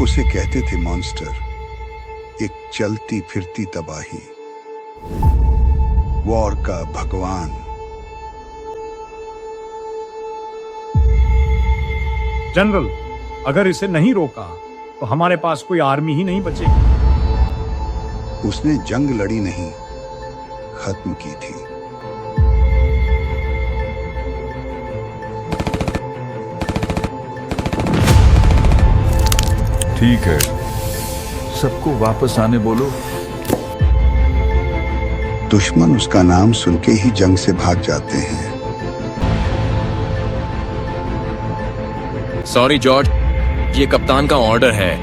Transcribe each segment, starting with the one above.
उसे कहते थे मॉन्स्टर, एक चलती फिरती तबाही, वॉर का भगवान। जनरल, अगर इसे नहीं रोका तो हमारे पास कोई आर्मी ही नहीं बचेगी। उसने जंग लड़ी नहीं, खत्म की थी। ठीक है, सबको वापस आने बोलो। दुश्मन उसका नाम सुन के ही जंग से भाग जाते हैं। सॉरी जॉर्ज, ये कप्तान का ऑर्डर है।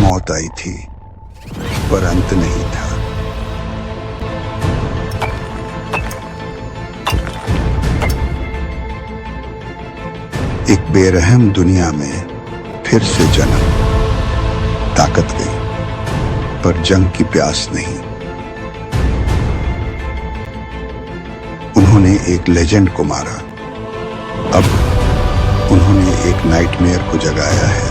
मौत आई थी पर अंत नहीं था। एक बेरहम दुनिया में फिर से जन्म, ताकत गई पर जंग की प्यास नहीं। उन्होंने एक लेजेंड को मारा, अब उन्होंने एक नाइटमेयर को जगाया है।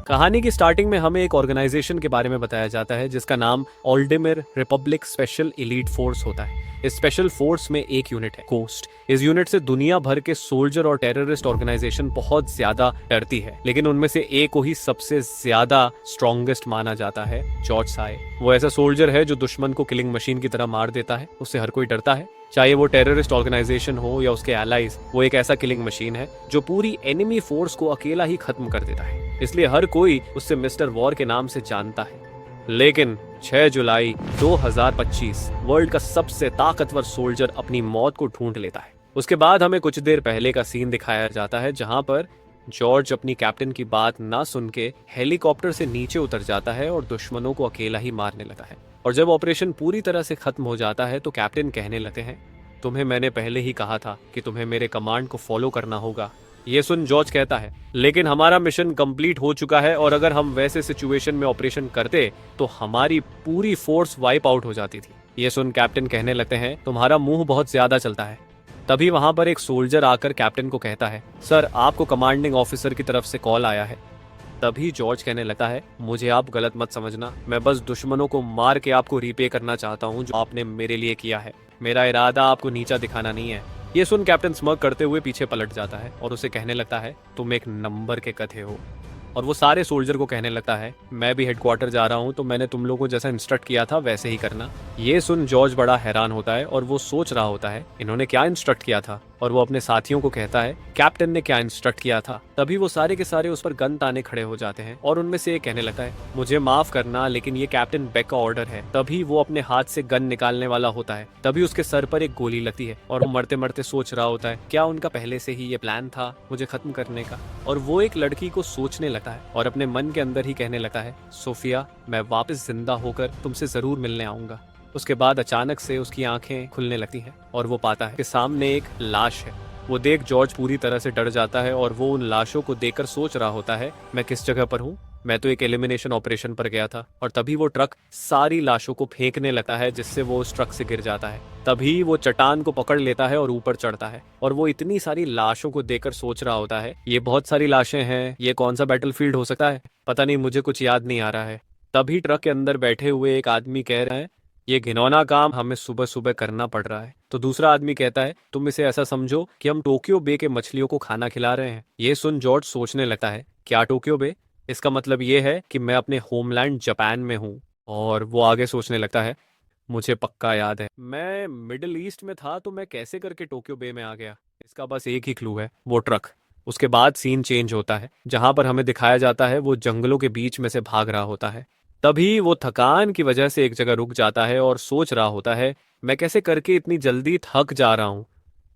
कहानी की स्टार्टिंग में हमें एक ऑर्गेनाइजेशन के बारे में बताया जाता है जिसका नाम ऑल्डेमिर रिपब्लिक स्पेशल एलीट फोर्स होता है। इस स्पेशल फोर्स में एक यूनिट है कोस्ट। इस यूनिट से दुनिया भर के सोल्जर और टेररिस्ट ऑर्गेनाइजेशन बहुत ज्यादा डरती है, लेकिन उनमें से एक को ही सबसे ज्यादा स्ट्रॉन्गेस्ट माना जाता है, जॉर्ज साय। वो ऐसा सोल्जर है जो दुश्मन को किलिंग मशीन की तरह मार देता है। उससे हर कोई डरता है, चाहे वो टेररिस्ट ऑर्गेनाइजेशन हो या उसके एलाइज। वो एक ऐसा किलिंग मशीन है जो पूरी एनिमी फोर्स को अकेला ही खत्म कर देता है, इसलिए हर कोई उससे मिस्टर वॉर के नाम से जानता है। लेकिन 6 जुलाई 2025 वर्ल्ड का सबसे ताकतवर सोल्जर अपनी मौत को ढूंढ लेता है। उसके बाद हमें कुछ देर पहले का सीन दिखाया जाता है जहां पर जॉर्ज अपनी कैप्टन की बात ना सुन के हेलीकॉप्टर से नीचे उतर जाता है और दुश्मनों को अकेला ही मारने लगता है। और जब ऑपरेशन पूरी तरह से खत्म हो जाता है तो कैप्टन कहने लगते हैं, तुम्हें मैंने पहले ही कहा था कि तुम्हें मेरे कमांड को फॉलो करना होगा। ये सुन जॉर्ज कहता है, लेकिन हमारा मिशन कंप्लीट हो चुका है और अगर हम वैसे सिचुएशन में ऑपरेशन करते तो हमारी पूरी फोर्स वाइप आउट हो जाती थी। ये सुन कैप्टन कहने लगते हैं, तुम्हारा मुंह बहुत ज्यादा चलता है। तभी वहां पर एक सोल्जर आकर कैप्टन को कहता है, सर आपको कमांडिंग ऑफिसर की तरफ से कॉल आया है। तभी जॉर्ज कहने लगता है, मुझे आप गलत मत समझना, मैं बस दुश्मनों को मार के आपको रीपे करना चाहता हूँ जो आपने मेरे लिए किया है। मेरा इरादा आपको नीचा दिखाना नहीं है। ये सुन कैप्टन स्मग करते हुए पीछे पलट जाता है और उसे कहने लगता है, तुम एक नंबर के कथे हो। और वो सारे सोल्जर को कहने लगता है, मैं भी हेडक्वार्टर जा रहा हूँ तो मैंने तुम लोगों को जैसा इंस्ट्रक्ट किया था वैसे ही करना। ये सुन जॉर्ज बड़ा हैरान होता है और वो सोच रहा होता है इन्होंने क्या इंस्ट्रक्ट किया था, और वो अपने साथियों को कहता है कैप्टन ने क्या इंस्ट्रक्ट किया था। तभी वो सारे के सारे उस पर गन ताने खड़े हो जाते हैं और उनमें से एक कहने लगता है, मुझे माफ करना लेकिन ये कैप्टन बेक का ऑर्डर है। तभी वो अपने हाथ से गन निकालने वाला होता है, तभी उसके सर पर एक गोली लगती है और वो मरते मरते सोच रहा होता है क्या उनका पहले से ही ये प्लान था मुझे खत्म करने का। और वो एक लड़की को सोचने लगता है और अपने मन के अंदर ही कहने लगता है, सोफिया मैं वापस जिंदा होकर तुमसे जरूर मिलने आऊंगा। उसके बाद अचानक से उसकी आंखें खुलने लगती हैं और वो पाता है कि सामने एक लाश है। वो देख जॉर्ज पूरी तरह से डर जाता है और वो उन लाशों को देखकर सोच रहा होता है, मैं किस जगह पर हूँ, मैं तो एक एलिमिनेशन ऑपरेशन पर गया था। और तभी वो ट्रक सारी लाशों को फेंकने लगता है जिससे वो उस ट्रक से गिर जाता है। तभी वो चट्टान को पकड़ लेता है और ऊपर चढ़ता है और वो इतनी सारी लाशों को देखकर सोच रहा होता है, ये बहुत सारी लाशें हैं, ये कौन सा बैटलफील्ड हो सकता है, पता नहीं, मुझे कुछ याद नहीं आ रहा है। तभी ट्रक के अंदर बैठे हुए एक आदमी कह रहा है, ये घिनौना काम हमें सुबह सुबह करना पड़ रहा है। तो दूसरा आदमी कहता है, तुम इसे ऐसा समझो कि हम टोक्यो बे के मछलियों को खाना खिला रहे हैं। ये सुन जॉर्ज सोचने लगता है, क्या टोक्यो बे? इसका मतलब ये है कि मैं अपने होमलैंड जापान में हूँ। और वो आगे सोचने लगता है, मुझे पक्का याद है मैं मिडिल ईस्ट में था तो मैं कैसे करके टोक्यो बे में आ गया। इसका बस एक ही क्लू है, वो ट्रक। उसके बाद सीन चेंज होता है जहां पर हमें दिखाया जाता है वो जंगलों के बीच में से भाग रहा होता है। तभी वो थकान की वजह से एक जगह रुक जाता है और सोच रहा होता है, मैं कैसे करके इतनी जल्दी थक जा रहा हूँ,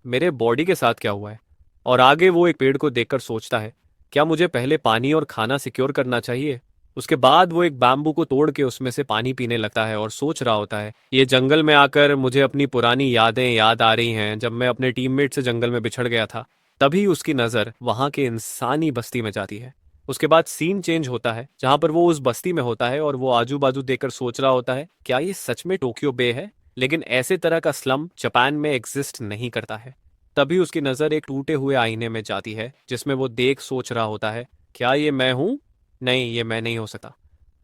मेरे बॉडी के साथ क्या हुआ है। और आगे वो एक पेड़ को देखकर सोचता है, क्या मुझे पहले पानी और खाना सिक्योर करना चाहिए। उसके बाद वो एक बैम्बू को तोड़ के उसमें से पानी पीने लगता है और सोच रहा होता है, ये जंगल में आकर मुझे अपनी पुरानी यादें याद आ रही हैं जब मैं अपने टीममेट से जंगल में बिछड़ गया था। तभी उसकी नज़र वहाँ के इंसानी बस्ती में जाती है। उसके बाद सीन चेंज होता है जहां पर वो उस बस्ती में होता है और वो आजू बाजू देखकर सोच रहा होता है, क्या ये सच में टोक्यो बे है। लेकिन ऐसे तरह का स्लम जापान में एग्जिस्ट नहीं करता है। तभी उसकी नज़र एक टूटे हुए आईने में जाती है जिसमें वो देख सोच रहा होता है, क्या ये मैं हूँ? नहीं, ये मैं नहीं हो सकता।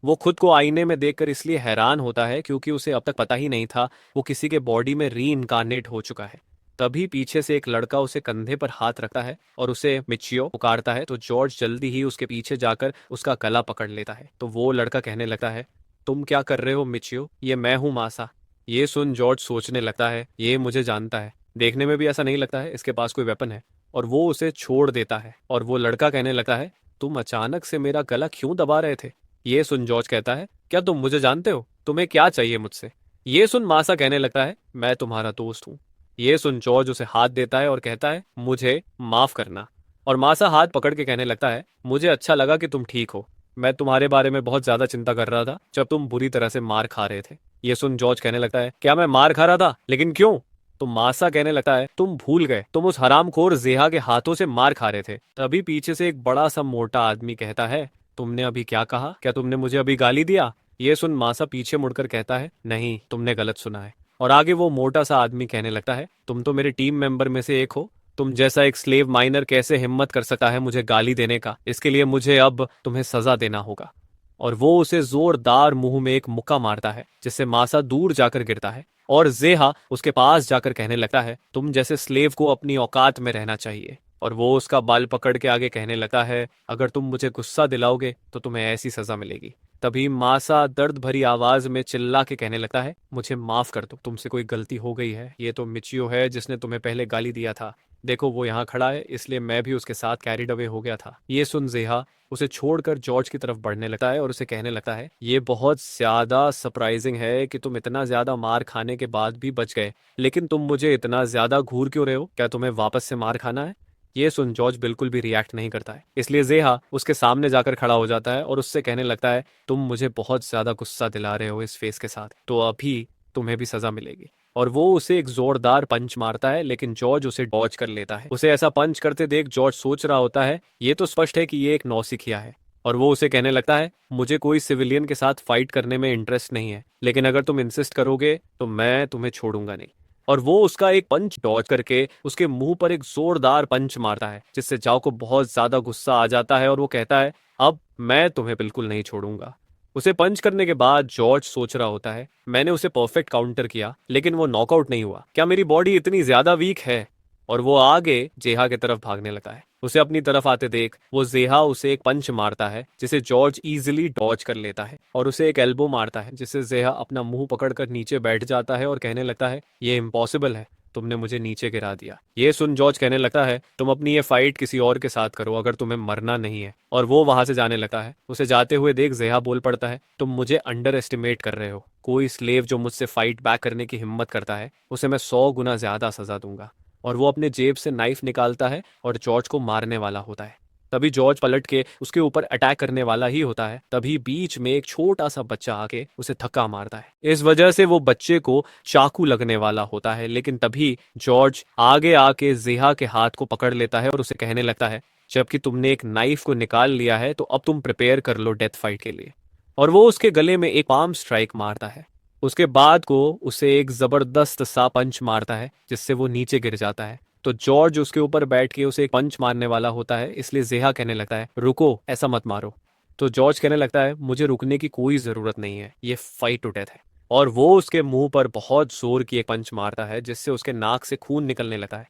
वो खुद को आईने में देखकर इसलिए हैरान होता है क्योंकि उसे अब तक पता ही नहीं था वो किसी के बॉडी में री इनकारनेट हो चुका है। तभी पीछे से एक लड़का उसे कंधे पर हाथ रखता है और उसे मिचियो पुकारता है। तो जॉर्ज जल्दी ही उसके पीछे जाकर उसका गला पकड़ लेता है। तो वो लड़का कहने लगता है, तुम क्या कर रहे हो मिचियो? ये मैं हूँ मासा। ये सुन जॉर्ज सोचने लगता है, ये मुझे जानता है, देखने में भी ऐसा नहीं लगता है इसके पास कोई वेपन है। और वो उसे छोड़ देता है और वो लड़का कहने लगता है, तुम अचानक से मेरा गला क्यों दबा रहे थे? ये सुन जॉर्ज कहता है, क्या तुम मुझे जानते हो? तुम्हें क्या चाहिए मुझसे? ये सुन मासा कहने लगता है, मैं तुम्हारा दोस्त हूँ। ये सुन जॉर्ज उसे हाथ देता है और कहता है, मुझे माफ करना। और मासा हाथ पकड़ के कहने लगता है, मुझे अच्छा लगा कि तुम ठीक हो। मैं तुम्हारे बारे में बहुत ज्यादा चिंता कर रहा था जब तुम बुरी तरह से मार खा रहे थे। ये सुन जॉर्ज कहने लगता है, क्या मैं मार खा रहा था? लेकिन क्यों? तो मासा कहने लगता है, तुम भूल गए, तुम उस हरामखोर जेहा के हाथों से मार खा रहे थे। तभी पीछे से एक बड़ा सा मोटा आदमी कहता है, तुमने अभी क्या कहा? क्या तुमने मुझे अभी गाली दिया? ये सुन मासा पीछे मुड़कर कहता है, नहीं, तुमने गलत सुना है। और आगे वो मोटा सा आदमी कहने लगता है, तुम तो मेरे टीम मेंबर में से एक हो। तुम जैसा एक स्लेव माइनर कैसे हिम्मत कर सकता है मुझे गाली देने का? इसके लिए मुझे अब तुम्हें सजा देना होगा। और वो उसे जोरदार मुंह में एक मुक्का मारता है जिससे मासा दूर जाकर गिरता है। और जेहा उसके पास जाकर कहने लगता है, तुम जैसे स्लेव को अपनी औकात में रहना चाहिए। और वो उसका बाल पकड़ के आगे कहने लगता है, अगर तुम मुझे गुस्सा दिलाओगे तो तुम्हें ऐसी सजा मिलेगी। तभी मासा दर्द भरी आवाज में चिल्ला के कहने लगता है, मुझे माफ कर दो, तुमसे कोई गलती हो गई है। ये तो मिचियो है जिसने तुम्हें पहले गाली दिया था। देखो वो यहाँ खड़ा है, इसलिए मैं भी उसके साथ कैरिड अवे हो गया था। ये सुन जेहा उसे छोड़कर जॉर्ज की तरफ बढ़ने लगता है और उसे कहने लगता है, ये बहुत ज्यादा सरप्राइजिंग है कि तुम इतना ज्यादा मार खाने के बाद भी बच गए, लेकिन तुम मुझे इतना ज्यादा घूर क्यों रहे हो? क्या तुम्हें वापस से मार खाना है? ये सुन जॉर्ज बिल्कुल भी रिएक्ट नहीं करता है, इसलिए जेहा उसके सामने जाकर खड़ा हो जाता है और उससे कहने लगता है, तुम मुझे बहुत ज्यादा गुस्सा दिला रहे हो इस फेस के साथ, तो अभी तुम्हें भी सजा मिलेगी। और वो उसे एक जोरदार पंच मारता है, लेकिन जॉर्ज उसे डॉज कर लेता है। उसे ऐसा पंच करते देख जॉर्ज सोच रहा होता है, ये तो स्पष्ट है कि ये एक नौसिखिया है। और वो उसे कहने लगता है, मुझे कोई सिविलियन के साथ फाइट करने में इंटरेस्ट नहीं है, लेकिन अगर तुम इंसिस्ट करोगे तो मैं तुम्हें छोड़ूंगा नहीं। और वो उसका एक पंच डॉज करके उसके मुंह पर एक जोरदार पंच मारता है जिससे जाओ को बहुत ज्यादा गुस्सा आ जाता है और वो कहता है, अब मैं तुम्हें बिल्कुल नहीं छोड़ूंगा। उसे पंच करने के बाद जॉर्ज सोच रहा होता है, मैंने उसे परफेक्ट काउंटर किया लेकिन वो नॉकआउट नहीं हुआ। क्या मेरी बॉडी इतनी ज्यादा वीक है? और वो आगे जेहा की तरफ भागने लगा है। उसे अपनी तरफ आते देख वो जेहा उसे एक पंच मारता है जिसे जॉर्ज इजीली डॉज कर लेता है और उसे एक एल्बो मारता है जिससे जेहा अपना मुंह पकड़कर नीचे बैठ जाता है और कहने लगता है, ये इम्पॉसिबल है, तुमने मुझे नीचे गिरा दिया। ये सुन जॉर्ज कहने लगता है, तुम अपनी ये फाइट किसी और के साथ करो अगर तुम्हें मरना नहीं है। और वो वहां से जाने लगता है। उसे जाते हुए देख जेहा बोल पड़ता है, तुम मुझे अंडर एस्टिमेट कर रहे हो। कोई स्लेव जो मुझसे फाइट बैक करने की हिम्मत करता है उसे मैं 100 गुना ज्यादा सजा दूंगा। और वो अपने जेब से नाइफ निकालता है और जॉर्ज को मारने वाला होता है। तभी जॉर्ज पलट के उसके ऊपर अटैक करने वाला ही होता है। तभी बीच में एक छोटा सा बच्चा आके उसे धक्का मारता है। इस वजह से वो बच्चे को चाकू लगने वाला होता है, लेकिन तभी जॉर्ज आगे आके जेहा के हाथ को पकड़ लेता है और उसे कहने लगता है, जबकि तुमने एक नाइफ को निकाल लिया है तो अब तुम प्रिपेयर कर लो डेथ फाइट के लिए। और वो उसके गले में एक पाम स्ट्राइक मारता है। उसके बाद को उसे एक जबरदस्त सा पंच मारता है जिससे वो नीचे गिर जाता है। तो जॉर्ज उसके ऊपर बैठ के उसे एक पंच मारने वाला होता है, इसलिए जेहा कहने लगता है, रुको, ऐसा मत मारो। तो जॉर्ज कहने लगता है, मुझे रुकने की कोई जरूरत नहीं है, ये फाइट टू डेथ है। और वो उसके मुंह पर बहुत जोर की एक पंच मारता है जिससे उसके नाक से खून निकलने लगता है।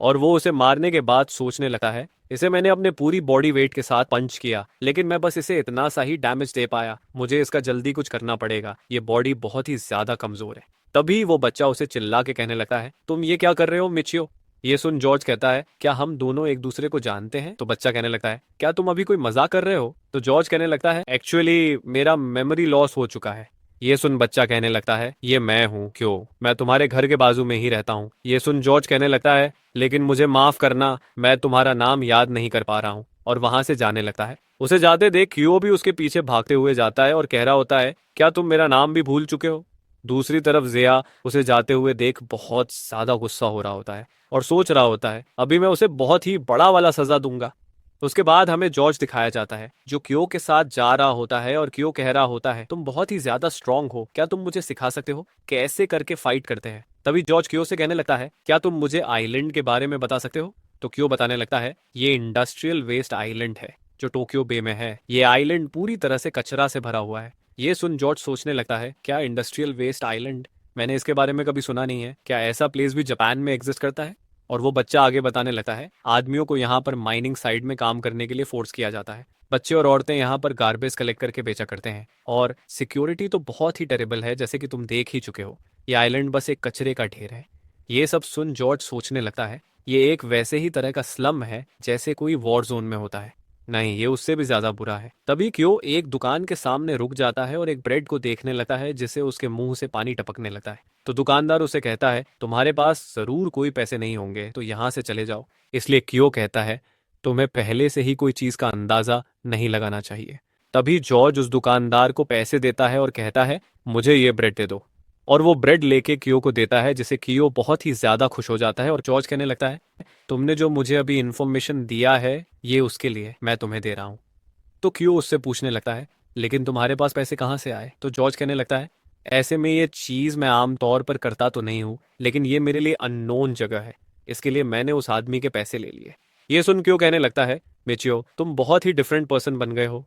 और वो उसे मारने के बाद सोचने लगता है, इसे मैंने अपने पूरी बॉडी वेट के साथ पंच किया, लेकिन मैं बस इसे इतना सा ही डैमेज दे पाया। मुझे इसका जल्दी कुछ करना पड़ेगा, ये बॉडी बहुत ही ज्यादा कमजोर है। तभी वो बच्चा उसे चिल्ला के कहने लगता है, तुम ये क्या कर रहे हो मिचियो? ये सुन जॉर्ज कहता है, क्या हम दोनों एक दूसरे को जानते हैं? तो बच्चा कहने लगता है, क्या तुम अभी कोई मजाक कर रहे हो? तो जॉर्ज कहने लगता है, एक्चुअली मेरा मेमोरी लॉस हो चुका है। ये सुन बच्चा कहने लगता है, ये मैं हूँ, क्यों? मैं तुम्हारे घर के बाजू में ही रहता हूँ। ये सुन जॉर्ज कहने लगता है, लेकिन मुझे माफ करना, मैं तुम्हारा नाम याद नहीं कर पा रहा हूँ। और वहां से जाने लगता है। उसे जाते देख क्यू भी उसके पीछे भागते हुए जाता है और कह रहा होता है, क्या तुम मेरा नाम भी भूल चुके हो? दूसरी तरफ जिया उसे जाते हुए देख बहुत ज्यादा गुस्सा हो रहा होता है और सोच रहा होता है, अभी मैं उसे बहुत ही बड़ा वाला सजा दूंगा। उसके बाद हमें जॉर्ज दिखाया जाता है जो क्यो के साथ जा रहा होता है और क्यो कह रहा होता है तुम बहुत ही ज्यादा स्ट्रांग हो, क्या तुम मुझे सिखा सकते हो कैसे करके फाइट करते हैं। तभी जॉर्ज क्यो से कहने लगता है क्या तुम मुझे आइलैंड के बारे में बता सकते हो। तो क्यो बताने लगता है ये इंडस्ट्रियल वेस्ट आइलैंड है जो टोक्यो बे में है। ये आइलैंड पूरी तरह से कचरा से भरा हुआ है। ये सुन जॉर्ज सोचने लगता है क्या इंडस्ट्रियल वेस्ट आइलैंड, मैंने इसके बारे में कभी सुना नहीं है, क्या ऐसा प्लेस भी जापान में एग्जिस्ट करता है। और वो बच्चा आगे बताने लगता है आदमियों को यहाँ पर माइनिंग साइड में काम करने के लिए फोर्स किया जाता है। बच्चे और औरतें यहाँ पर गार्बेज कलेक्ट करके बेचा करते हैं और सिक्योरिटी तो बहुत ही टेरेबल है जैसे कि तुम देख ही चुके हो। ये आइलैंड बस एक कचरे का ढेर है। ये सब सुन जॉर्ज सोचने लगता है ये एक वैसे ही तरह का स्लम है जैसे कोई वॉर जोन में होता है। नहीं, ये उससे भी ज्यादा बुरा है। तभी क्यों एक दुकान के सामने रुक जाता है और एक ब्रेड को देखने लगता है जिससे उसके मुंह से पानी टपकने लगता है। तो दुकानदार उसे कहता है तुम्हारे पास जरूर कोई पैसे नहीं होंगे तो यहाँ से चले जाओ। इसलिए क्यो कहता है तुम्हें पहले से ही कोई चीज का अंदाजा नहीं लगाना चाहिए। तभी जॉर्ज उस दुकानदार को पैसे देता है और कहता है मुझे ये ब्रेड दे दो। और वो ब्रेड लेके कियो को देता है जिसे कियो बहुत ही ज्यादा खुश हो जाता है और जॉर्ज कहने लगता है तुमने जो मुझे अभी इन्फॉर्मेशन दिया है ये उसके लिए मैं तुम्हें दे रहा हूँ। तो कियो उससे पूछने लगता है लेकिन तुम्हारे पास पैसे कहाँ से आए। तो जॉर्ज कहने लगता है ऐसे में ये चीज मैं आम तौर पर करता तो नहीं हूँ लेकिन ये मेरे लिए अननोन जगह है, इसके लिए मैंने उस आदमी के पैसे ले लिए। ये सुन क्यों कहने लगता है मिचियो तुम बहुत ही डिफरेंट पर्सन बन गए हो।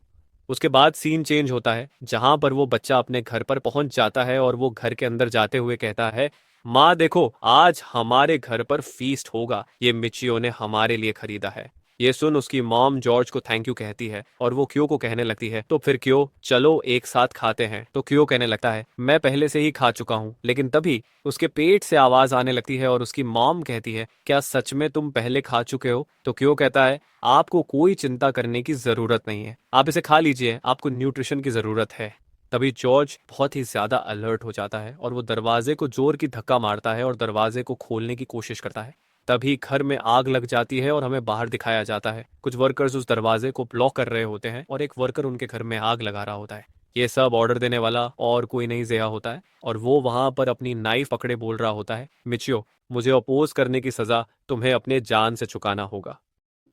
उसके बाद सीन चेंज होता है जहां पर वो बच्चा अपने घर पर पहुंच जाता है और वो घर के अंदर जाते हुए कहता है माँ देखो आज हमारे घर पर फीस्ट होगा, ये मिचियो ने हमारे लिए खरीदा है। ये सुन उसकी मॉम जॉर्ज को थैंक यू कहती है और वो क्यो को कहने लगती है तो फिर क्यो चलो एक साथ खाते हैं। तो क्यो कहने लगता है मैं पहले से ही खा चुका हूँ। लेकिन तभी उसके पेट से आवाज आने लगती है और उसकी मॉम कहती है क्या सच में तुम पहले खा चुके हो। तो क्यो कहता है आपको कोई चिंता करने की जरूरत नहीं है, आप इसे खा लीजिए, आपको न्यूट्रिशन की जरूरत है। तभी जॉर्ज बहुत ही ज्यादा अलर्ट हो जाता है और वो दरवाजे को जोर की धक्का मारता है और दरवाजे को खोलने की कोशिश करता है। तभी घर में आग लग जाती है और हमें बाहर दिखाया जाता है। कुछ वर्कर्स उस दरवाजे को ब्लॉक कर रहे होते हैं और एक वर्कर उनके घर में आग लगा रहा होता है। ये सब ऑर्डर देने वाला और कोई नहीं ज़ेहा होता है और वो वहां पर अपनी नाइफ पकड़े बोल रहा होता है मिचियो मुझे अपोज करने की सजा तुम्हें अपने जान से चुकाना होगा।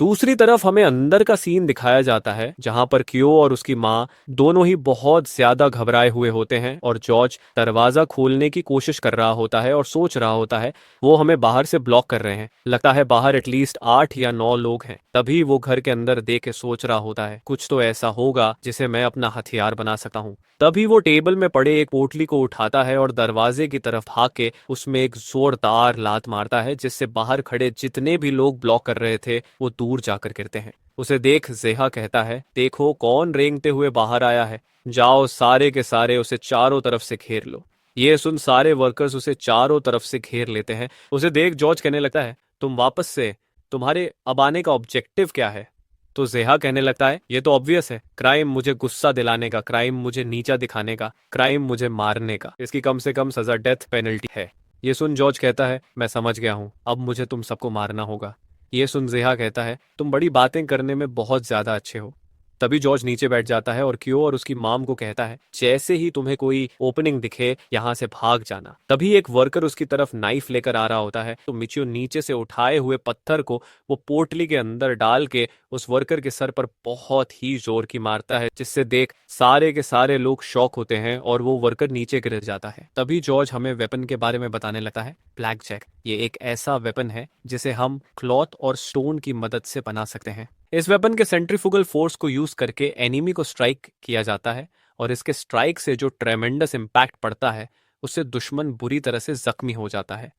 दूसरी तरफ हमें अंदर का सीन दिखाया जाता है जहां पर कियो और उसकी माँ दोनों ही बहुत ज्यादा घबराए हुए होते हैं और जॉर्ज दरवाजा खोलने की कोशिश कर रहा होता है और सोच रहा होता है वो हमें बाहर से ब्लॉक कर रहे हैं, लगता है बाहर एटलीस्ट 8 या 9 लोग हैं। तभी वो घर के अंदर देख के सोच रहा होता है कुछ तो ऐसा होगा जिसे मैं अपना हथियार बना सकता हूँ। तभी वो टेबल में पड़े एक पोटली को उठाता है और दरवाजे की तरफ भाग के उसमें एक जोरदार लात मारता है जिससे बाहर खड़े जितने भी लोग ब्लॉक कर रहे थे वो दूर जाकर गिरते हैं। उसे देख ज़ेहा कहता है देखो कौन रेंगते हुए बाहर आया है, जाओ सारे के सारे उसे चारों तरफ से घेर लो। ये सुन सारे वर्कर्स उसे चारों तरफ से घेर लेते हैं। उसे देख जॉर्ज कहने लगता है तुम वापस से, तुम्हारे अब आने का ऑब्जेक्टिव क्या है। तो ज़ेहा कहने लगता है ये तो ऑब्वियस है, क्राइम मुझे गुस्सा दिलाने का, क्राइम मुझे नीचा दिखाने का, क्राइम मुझे मारने का, इसकी कम से कम सजा डेथ पेनल्टी है। ये सुन जॉर्ज कहता है मैं समझ गया हूँ, अब मुझे तुम सबको मारना होगा। ये सुन ज़ेहा कहता है तुम बड़ी बातें करने में बहुत ज्यादा अच्छे हो। तभी जॉर्ज नीचे बैठ जाता है और क्यो और उसकी माम को कहता है जैसे ही तुम्हें कोई ओपनिंग दिखे यहाँ से भाग जाना। तभी एक वर्कर उसकी तरफ नाइफ लेकर आ रहा होता है तो मिचियो नीचे से उठाए हुए पत्थर को वो पोटली के अंदर डाल के उस वर्कर के सर पर बहुत ही जोर की मारता है जिससे देख सारे के सारे लोग शॉक होते हैं और वो वर्कर नीचे गिर जाता है। तभी जॉर्ज हमें वेपन के बारे में बताने लगता है ब्लैक जैक। ये एक ऐसा वेपन है जिसे हम क्लॉथ और स्टोन की मदद से बना सकते हैं। इस वेपन के सेंट्रीफ्यूगल फोर्स को यूज करके एनिमी को स्ट्राइक किया जाता है और इसके स्ट्राइक से जो ट्रेमेंडस इम्पैक्ट पड़ता है उससे दुश्मन बुरी तरह से जख्मी हो जाता है।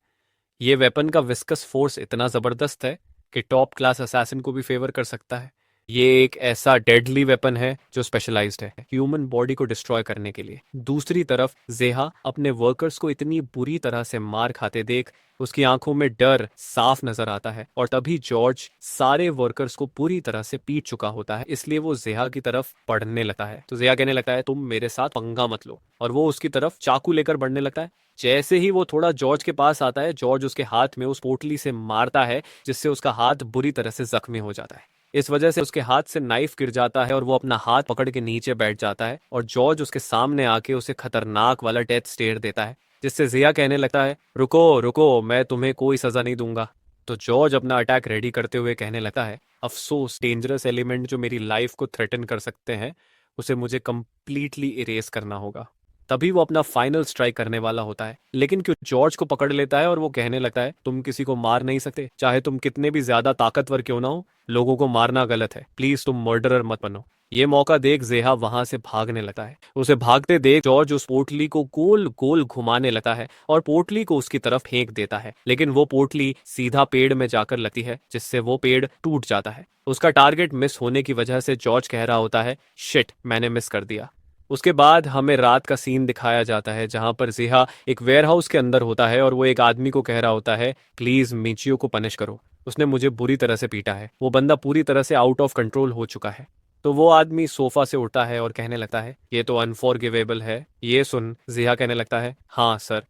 ये वेपन का विस्कस फोर्स इतना जबरदस्त है कि टॉप क्लास असैसिन को भी फेवर कर सकता है। ये एक ऐसा डेडली वेपन है जो स्पेशलाइज्ड है ह्यूमन बॉडी को डिस्ट्रॉय करने के लिए। दूसरी तरफ ज़ेहा अपने वर्कर्स को इतनी बुरी तरह से मार खाते देख उसकी आंखों में डर साफ नजर आता है और तभी जॉर्ज सारे वर्कर्स को पूरी तरह से पीट चुका होता है, इसलिए वो ज़ेहा की तरफ बढ़ने लगता है। तो ज़ेहा कहने लगता है तुम मेरे साथ पंगा मत लो और वो उसकी तरफ चाकू लेकर बढ़ने लगता है। जैसे ही वो थोड़ा जॉर्ज के पास आता है जॉर्ज उसके हाथ में उस पोटली से मारता है जिससे उसका हाथ बुरी तरह से जख्मी हो जाता है। इस वजह से उसके हाथ से नाइफ गिर जाता है और वो अपना हाथ पकड़ के नीचे बैठ जाता है और जॉर्ज उसके सामने आके उसे खतरनाक वाला डेथ स्टेयर देता है जिससे ज़ेहा कहने लगता है रुको रुको मैं तुम्हें कोई सजा नहीं दूंगा। तो जॉर्ज अपना अटैक रेडी करते हुए कहने लगता है, अफसोस, डेंजरस एलिमेंट जो मेरी लाइफ को थ्रेटन कर सकते हैं उसे मुझे कंप्लीटली इरेज करना होगा। तभी वो अपना फाइनल स्ट्राइक करने वाला होता है, लेकिन क्यों जॉर्ज को पकड़ लेता है और वो कहने लगता है, तुम किसी को मार नहीं सकते, चाहे तुम कितने भी ज्यादा ताकतवर क्यों ना हो। लोगों को मारना गलत है, प्लीज तुम मर्डरर मत बनो। ये मौका देख जेहा वहां से भागने लगता है। उसे भागते देख जॉर्ज उस पोटली को गोल गोल घुमाने लगता है और पोटली को उसकी तरफ फेंक देता है, लेकिन वो पोटली सीधा पेड़ में जाकर लगती है, जिससे वो पेड़ टूट जाता है। उसका टारगेट मिस होने की वजह से जॉर्ज कह रहा होता है, शिट, मैंने मिस कर दिया। उसके बाद हमें रात का सीन दिखाया जाता है जहां पर जिहा एक वेयरहाउस के अंदर होता है और वो एक आदमी को कह रहा होता है, प्लीज मिचियो को पनिश करो, उसने मुझे बुरी तरह से पीटा है, वो बंदा पूरी तरह से आउट ऑफ कंट्रोल हो चुका है। तो वो आदमी सोफा से उठता है और कहने लगता है, ये तो अनफॉरगिवेबल है। ये सुन जिहा कहने लगता है, हाँ सर।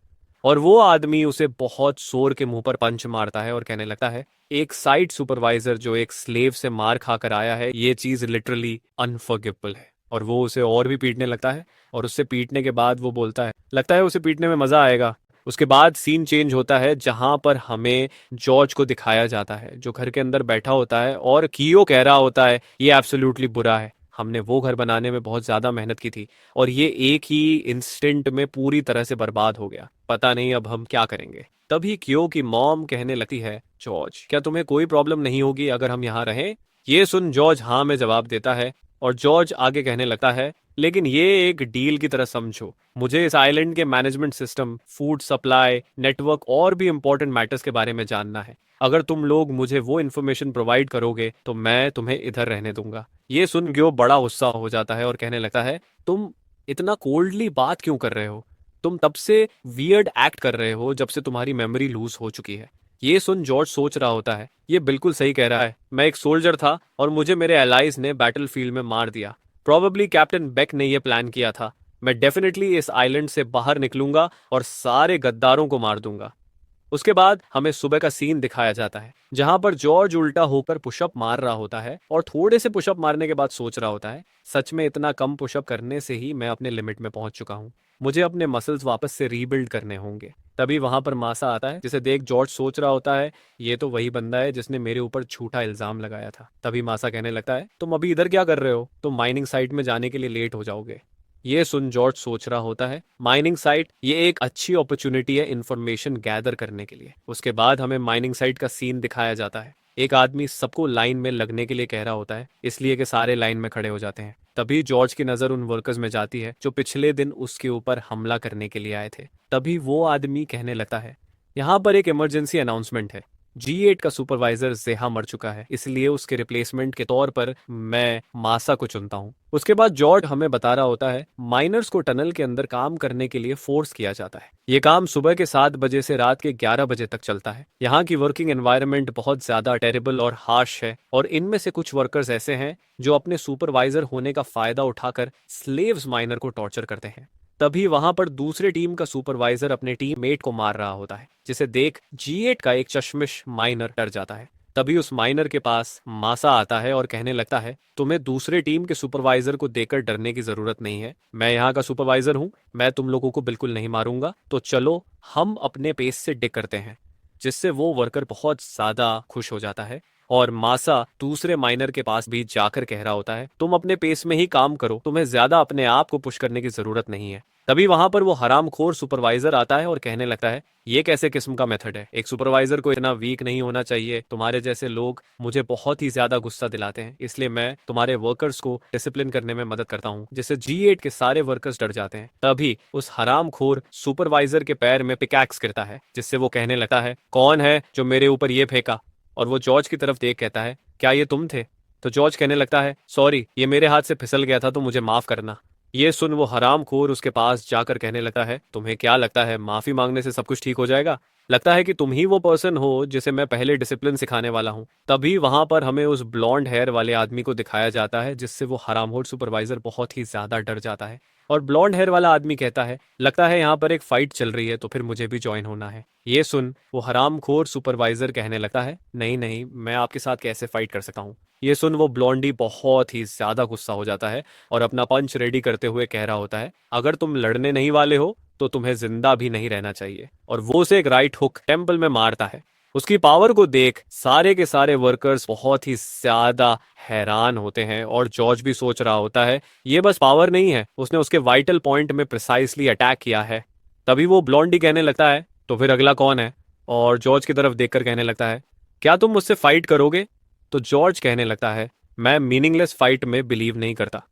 और वो आदमी उसे बहुत जोर के मुंह पर पंच मारता है और कहने लगता है, एक साइट सुपरवाइजर जो एक स्लेव से मार खाकर आया है, ये चीज लिटरली अनफॉरगिवेबल है। और वो उसे और भी पीटने लगता है और उससे पीटने के बाद वो बोलता है, लगता है उसे पीटने में मजा आएगा। उसके बाद सीन चेंज होता है जहां पर हमें जॉर्ज को दिखाया जाता है जो घर के अंदर बैठा होता है और कियो कह रहा होता है, ये एब्सोल्युटली बुरा है, हमने वो घर बनाने में बहुत ज्यादा मेहनत की थी और ये एक ही इंस्टेंट में पूरी तरह से बर्बाद हो गया, पता नहीं अब हम क्या करेंगे। तभी कियो की मॉम कहने लगती है, जॉर्ज क्या तुम्हें कोई प्रॉब्लम नहीं होगी अगर हम यहाँ रहें? ये सुन जॉर्ज हाँ में जवाब देता है और जॉर्ज आगे कहने लगता है, लेकिन ये एक डील की तरह समझो, मुझे इस आइलैंड के management system, food supply, network और भी इंपॉर्टेंट मैटर्स के बारे में जानना है। अगर तुम लोग मुझे वो इन्फॉर्मेशन प्रोवाइड करोगे तो मैं तुम्हें इधर रहने दूंगा। ये सुन ग्यो बड़ा गुस्सा हो जाता है और कहने लगता है, तुम इतना कोल्डली बात क्यों कर रहे हो? तुम तब से वियर्ड एक्ट कर रहे हो जब से तुम्हारी मेमोरी लूज हो चुकी है। ये सुन जॉर्ज सोच रहा होता है, ये बिल्कुल सही कह रहा है, मैं एक सोल्जर था और मुझे मेरे एलाइज ने बैटलफील्ड में मार दिया। प्रोबेबली कैप्टन बेक ने यह प्लान किया था। मैं डेफिनेटली इस आइलैंड से बाहर निकलूंगा और सारे गद्दारों को मार दूंगा। उसके बाद हमें सुबह का सीन दिखाया जाता है जहां पर जॉर्ज उल्टा होकर पुशअप मार रहा होता है और थोड़े से पुशअप मारने के बाद सोच रहा होता है, सच में इतना कम पुशअप करने से ही मैं अपने लिमिट में पहुंच चुका हूं, मुझे अपने मसल्स वापस से रीबिल्ड करने होंगे। तभी वहां पर मासा आता है जिसे देख जॉर्ज सोच रहा होता है, ये तो वही बंदा है जिसने मेरे ऊपर झूठा इल्जाम लगाया था। तभी मासा कहने लगता है, तुम अभी इधर क्या कर रहे हो? तुम माइनिंग साइट में जाने के लिए लेट हो जाओगे। ये सुन जॉर्ज सोच रहा होता है, माइनिंग साइट ये एक अच्छी अपॉर्चुनिटी है इंफॉर्मेशन गैदर करने के लिए। उसके बाद हमें माइनिंग साइट का सीन दिखाया जाता है। एक आदमी सबको लाइन में लगने के लिए कह रहा होता है, इसलिए कि सारे लाइन में खड़े हो जाते हैं। तभी जॉर्ज की नजर उन वर्कर्स में जाती है जो पिछले दिन उसके ऊपर हमला करने के लिए आए थे। तभी वो आदमी कहने लगता है, यहाँ पर एक इमरजेंसी अनाउंसमेंट है, G8 का सुपरवाइजर जेहा मर चुका है, इसलिए उसके रिप्लेसमेंट के तौर पर मैं मासा को चुनता हूँ। उसके बाद जॉर्ज हमें बता रहा होता है, माइनर्स को टनल के अंदर काम करने के लिए फोर्स किया जाता है। ये काम सुबह के 7 बजे से रात के 11 बजे तक चलता है। यहाँ की वर्किंग एनवायरनमेंट बहुत ज्यादा टेरेबल और हार्श है और इनमें से कुछ वर्कर्स ऐसे हैं जो अपने सुपरवाइजर होने का फायदा उठाकर स्लेव्स माइनर को टॉर्चर करते हैं। तभी वहां पर दूसरे टीम का सुपरवाइजर अपने टीम मेट को मार रहा होता है, जिसे देख G8 का एक चश्मिश माइनर डर जाता है। तभी उस माइनर के पास मासा आता है और कहने लगता है, तुम्हें दूसरे टीम के सुपरवाइजर को देखकर डरने की जरूरत नहीं है, मैं यहाँ का सुपरवाइजर हूँ, मैं तुम लोगों को बिल्कुल नहीं मारूंगा, तो चलो हम अपने पेस से डिग करते हैं। जिससे वो वर्कर बहुत ज्यादा खुश हो जाता है और मासा दूसरे माइनर के पास भी जाकर कह रहा होता है, तुम अपने पेस में ही काम करो, तुम्हें ज्यादा अपने आप को पुश करने की जरूरत नहीं है। तभी वहां पर वो हरामखोर सुपरवाइजर आता है और कहने लगता है, ये कैसे किस्म का मेथड है? एक सुपरवाइजर को इतना वीक नहीं होना चाहिए, तुम्हारे जैसे लोग मुझे बहुत ही ज्यादा गुस्सा दिलाते हैं, इसलिए मैं तुम्हारे वर्कर्स को डिसिप्लिन करने में मदद करता हूँ, जिससे G8 के सारे वर्कर्स डर जाते हैं। तभी उस हरामखोर सुपरवाइजर के पैर में पिकैक्स गिरता है, जिससे वो कहने लगता है, कौन है जो मेरे ऊपर ये फेंका? और वो जॉर्ज की तरफ देख कहता है, क्या ये तुम थे? तो जॉर्ज कहने लगता है, सॉरी, ये मेरे हाथ से फिसल गया था, तो मुझे माफ करना। ये सुन वो हरामखोर उसके पास जाकर कहने लगता है, तुम्हें क्या लगता है माफी मांगने से सब कुछ ठीक हो जाएगा? लगता है कि तुम ही वो पर्सन हो जिसे मैं पहले डिसिप्लिन सिखाने वाला हूँ। तभी वहां पर हमें उस ब्लॉन्ड हेयर वाले आदमी को दिखाया जाता है, जिससे वो हरामखोर सुपरवाइजर बहुत ही ज्यादा डर जाता है। और ब्लॉन्ड हेयर वाला आदमी कहता है, लगता है यहाँ पर एक फाइट चल रही है, तो फिर मुझे भी ज्वाइन होना है। ये सुन वो हरामखोर सुपरवाइजर कहने लगता है, नहीं नहीं, मैं आपके साथ कैसे फाइट कर सकता हूँ। ये सुन वो ब्लॉन्डी बहुत ही ज्यादा गुस्सा हो जाता है और अपना पंच रेडी करते हुए कह रहा होता है, अगर तुम लड़ने नहीं वाले हो तो तुम्हें जिंदा भी नहीं रहना चाहिए। और वो उसे एक राइट हुक टेम्पल में मारता है। उसकी पावर को देख सारे के सारे वर्कर्स बहुत ही ज्यादा हैरान होते हैं और जॉर्ज भी सोच रहा होता है ये बस पावर नहीं है, उसने उसके वाइटल पॉइंट में प्रिसाइसली अटैक किया है। तभी वो ब्लॉन्डी कहने लगता है तो फिर अगला कौन है, और जॉर्ज की तरफ देखकर कहने लगता है क्या तुम मुझसे फाइट करोगे। तो जॉर्ज कहने लगता है मैं मीनिंगलेस फाइट में बिलीव नहीं करता।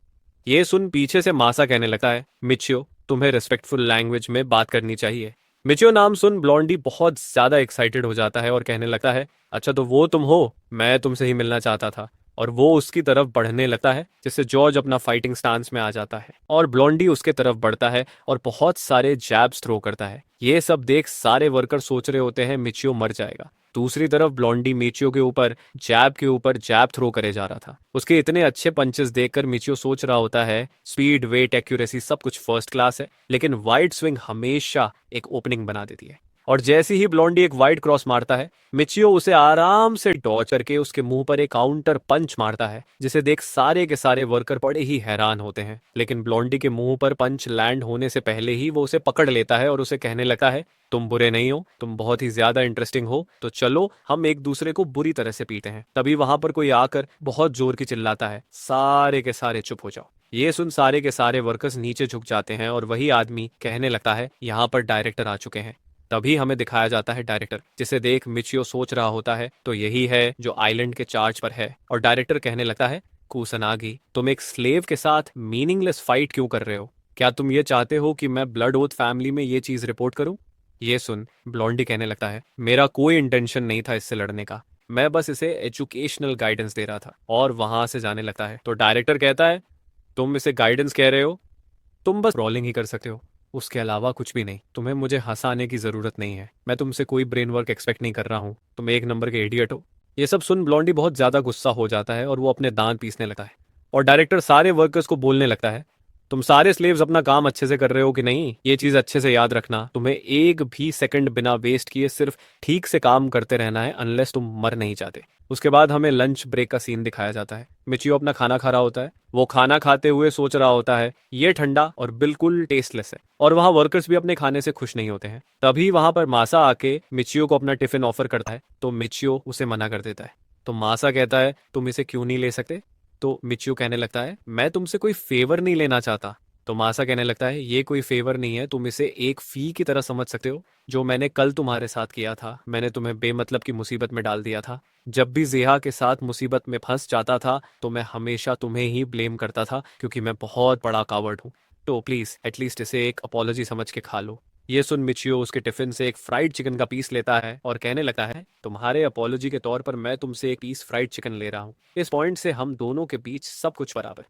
ये सुन पीछे से मासा कहने लगता है मिचियो तुम्हें रिस्पेक्टफुल लैंग्वेज में बात करनी चाहिए। मिचियो नाम सुन ब्लॉन्डी बहुत ज्यादा एक्साइटेड हो जाता है और कहने लगता है अच्छा तो वो तुम हो, मैं तुमसे ही मिलना चाहता था। और वो उसकी तरफ बढ़ने लगता है जिससे जॉर्ज अपना फाइटिंग स्टांस में आ जाता है और ब्लॉन्डी उसके तरफ बढ़ता है और बहुत सारे जैब्स थ्रो करता है। ये सब देख सारे वर्कर सोच रहे होते हैं मिचियो मर जाएगा। दूसरी तरफ ब्लॉन्डी मिचियो के ऊपर जैब थ्रो करे जा रहा था। उसके इतने अच्छे पंचेस देखकर मिचियो सोच रहा होता है स्पीड वेट एक्यूरेसी सब कुछ फर्स्ट क्लास है, लेकिन वाइड स्विंग हमेशा एक ओपनिंग बना देती है। और जैसे ही ब्लॉन्डी एक वाइड क्रॉस मारता है मिचियो उसे आराम से डॉज करके उसके मुंह पर एक काउंटर पंच मारता है, जिसे देख सारे के सारे वर्कर बड़े ही हैरान होते हैं। लेकिन ब्लॉन्डी के मुंह पर पंच लैंड होने से पहले ही वो उसे पकड़ लेता है और उसे कहने लगता है तुम बुरे नहीं हो, तुम बहुत ही ज्यादा इंटरेस्टिंग हो, तो चलो हम एक दूसरे को बुरी तरह से पीते हैं। तभी वहां पर कोई आकर बहुत जोर की चिल्लाता है सारे के सारे चुप हो जाओ। ये सुन सारे के सारे वर्कर्स नीचे झुक जाते हैं और वही आदमी कहने लगता है यहाँ पर डायरेक्टर आ चुके हैं। तभी हमें दिखाया जाता है डायरेक्टर, जिसे देख मिचियो सोच रहा होता है तो यही है जो आइलैंड के चार्ज पर है। और डायरेक्टर कहने लगता है कुसनागी तुम एक स्लेव के साथ मीनिंगलेस फाइट क्यों कर रहे हो, क्या तुम ये चाहते हो कि मैं ब्लड ओथ फैमिली में ये चीज रिपोर्ट करूं। ये सुन ब्लॉन्डी कहने लगता है मेरा कोई इंटेंशन नहीं था इससे लड़ने का, मैं बस इसे एजुकेशनल गाइडेंस दे रहा था। और वहां से जाने लगता है तो डायरेक्टर कहता है तुम इसे गाइडेंस कह रहे हो, तुम बस रोलिंग ही कर सकते हो, उसके अलावा कुछ भी नहीं। तुम्हें मुझे हंसाने की जरूरत नहीं है, मैं तुमसे कोई ब्रेन वर्क एक्सपेक्ट नहीं कर रहा हूँ, तुम एक नंबर के इडियट हो। ये सब सुन ब्लॉन्डी बहुत ज्यादा गुस्सा हो जाता है और वो अपने दांत पीसने लगता है। और डायरेक्टर सारे वर्कर्स को बोलने लगता है तुम सारे स्लेव्स अपना काम अच्छे से कर रहे हो कि नहीं, ये चीज अच्छे से याद रखना, तुम्हें एक भी सेकंड बिना वेस्ट किए सिर्फ ठीक से काम करते रहना है अनलेस तुम मर नहीं जाते। उसके बाद हमें लंच ब्रेक का सीन दिखाया जाता है। मिचियो अपना खाना खा रहा होता है, वो खाना खाते हुए सोच रहा होता है ये ठंडा और बिल्कुल टेस्टलेस है। और वहाँ वर्कर्स भी अपने खाने से खुश नहीं होते हैं। तभी वहां पर मासा आके मिचियो को अपना टिफिन ऑफर करता है तो मिचियो उसे मना कर देता है। तो मासा कहता है तुम इसे क्यों नहीं ले सकते। तो मिचियो कहने लगता है मैं तुमसे कोई फेवर नहीं लेना चाहता। तो मासा कहने लगता है ये कोई फेवर नहीं है, तुम इसे एक फी की तरह समझ सकते हो जो मैंने कल तुम्हारे साथ किया था। मैंने तुम्हें बेमतलब की मुसीबत में डाल दिया था। जब भी जिहा के साथ मुसीबत में फंस जाता था तो मैं हमेशा तुम्हें ही ब्लेम करता था क्योंकि मैं बहुत बड़ा कावर्ड हूँ। तो प्लीज एटलीस्ट इसे एक अपॉलॉजी समझ के खा लो। ये सुन मिचियो उसके टिफिन से एक फ्राइड चिकन का पीस लेता है और कहने लगता है तुम्हारे अपॉलॉजी के तौर पर मैं तुमसे एक पीस फ्राइड चिकन ले रहा हूँ। इस पॉइंट से हम दोनों के बीच सब कुछ बराबर।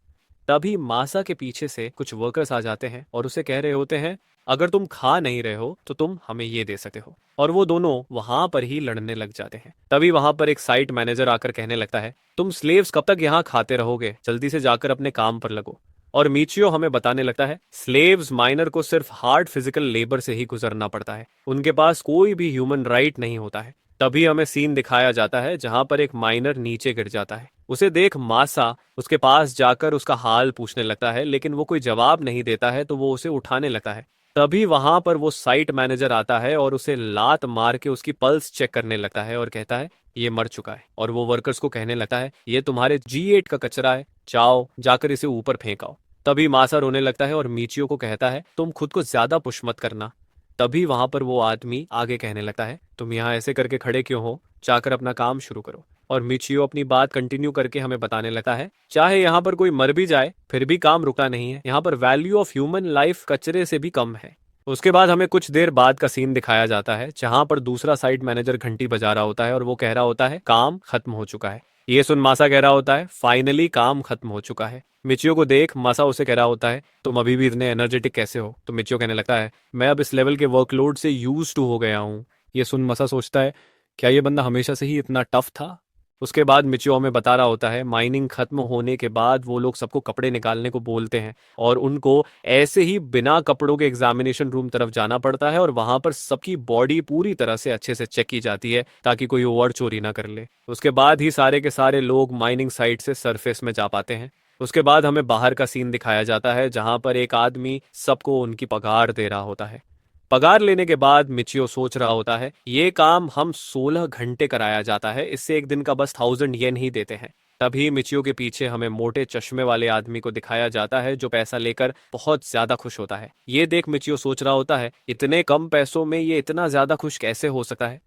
तभी मासा के पीछे से कुछ वर्कर्स आ जाते हैं और उसे कह रहे होते हैं अगर तुम खा नहीं रहे हो तो तुम हमें ये दे सकते हो। और वो दोनों वहां पर ही लड़ने लग जाते हैं। तभी वहां पर एक साइट मैनेजर आकर कहने लगता है तुम स्लेव्स कब तक यहाँ खाते रहोगे, जल्दी से जाकर अपने काम पर लगो। और मिचियो हमें बताने लगता है स्लेव्स माइनर को सिर्फ हार्ड फिजिकल लेबर से ही गुजरना पड़ता है, उनके पास कोई भी ह्यूमन राइट नहीं होता है। तभी हमें सीन दिखाया जाता है जहां पर एक माइनर नीचे गिर जाता है। उसे देख मासा उसके पास जाकर उसका हाल पूछने लगता है, लेकिन वो कोई जवाब नहीं देता है तो वो उसे उठाने लगता है। तभी वहां पर वो साइट मैनेजर आता है और उसे लात मार के उसकी पल्स चेक करने लगता है और कहता है ये मर चुका है। और वो वर्कर्स को कहने लगता है ये तुम्हारे G8 का कचरा है, जाओ जाकर इसे ऊपर फेंकाओ। तभी मासा रोने लगता है और मिचियो को कहता है तुम खुद को ज्यादा पुश मत करना। तभी वहां पर वो आदमी आगे कहने लगता है तुम यहाँ ऐसे करके खड़े क्यों हो, जाकर अपना काम शुरू करो। और मिचियो अपनी बात कंटिन्यू करके हमें बताने लगता है चाहे यहाँ पर कोई मर भी जाए फिर भी काम रुकना नहीं है, यहाँ पर वैल्यू ऑफ ह्यूमन लाइफ कचरे से भी कम है। उसके बाद हमें कुछ देर बाद का सीन दिखाया जाता है जहां पर दूसरा साइट मैनेजर घंटी बजा रहा होता है और वो कह रहा होता है काम खत्म हो चुका है। ये सुन मासा कह रहा होता है फाइनली काम खत्म हो चुका है। मिचियो को देख मासा उसे कह रहा होता है तुम अभी भी इतने एनर्जेटिक कैसे हो। तो मिचियो कहने लगता है मैं अब इस लेवल के वर्कलोड से यूज टू हो गया हूँ। ये सुन मासा सोचता है क्या ये बंदा हमेशा से ही इतना टफ था। उसके बाद मिचियो हमें बता रहा होता है माइनिंग खत्म होने के बाद वो लोग सबको कपड़े निकालने को बोलते हैं और उनको ऐसे ही बिना कपड़ों के एग्जामिनेशन रूम तरफ जाना पड़ता है और वहां पर सबकी बॉडी पूरी तरह से अच्छे से चेक की जाती है ताकि कोई ओवर चोरी ना कर ले। उसके बाद ही सारे के सारे लोग माइनिंग साइट से सरफेस में जा पाते हैं। उसके बाद हमें बाहर का सीन दिखाया जाता है जहां पर एक आदमी सबको उनकी पगार दे रहा होता है। पगार लेने के बाद मिचियो सोच रहा होता है, ये काम हम 16 घंटे कराया जाता है, इससे एक दिन का बस 1000 येन ही देते हैं। तभी मिचियो के पीछे हमें मोटे चश्मे वाले आदमी को दिखाया जाता है जो पैसा लेकर बहुत ज्यादा खुश होता है। ये देख मिचियो सोच रहा होता है, इतने कम पैसों में ये इतना ज्यादा खुश कैसे हो सकता है।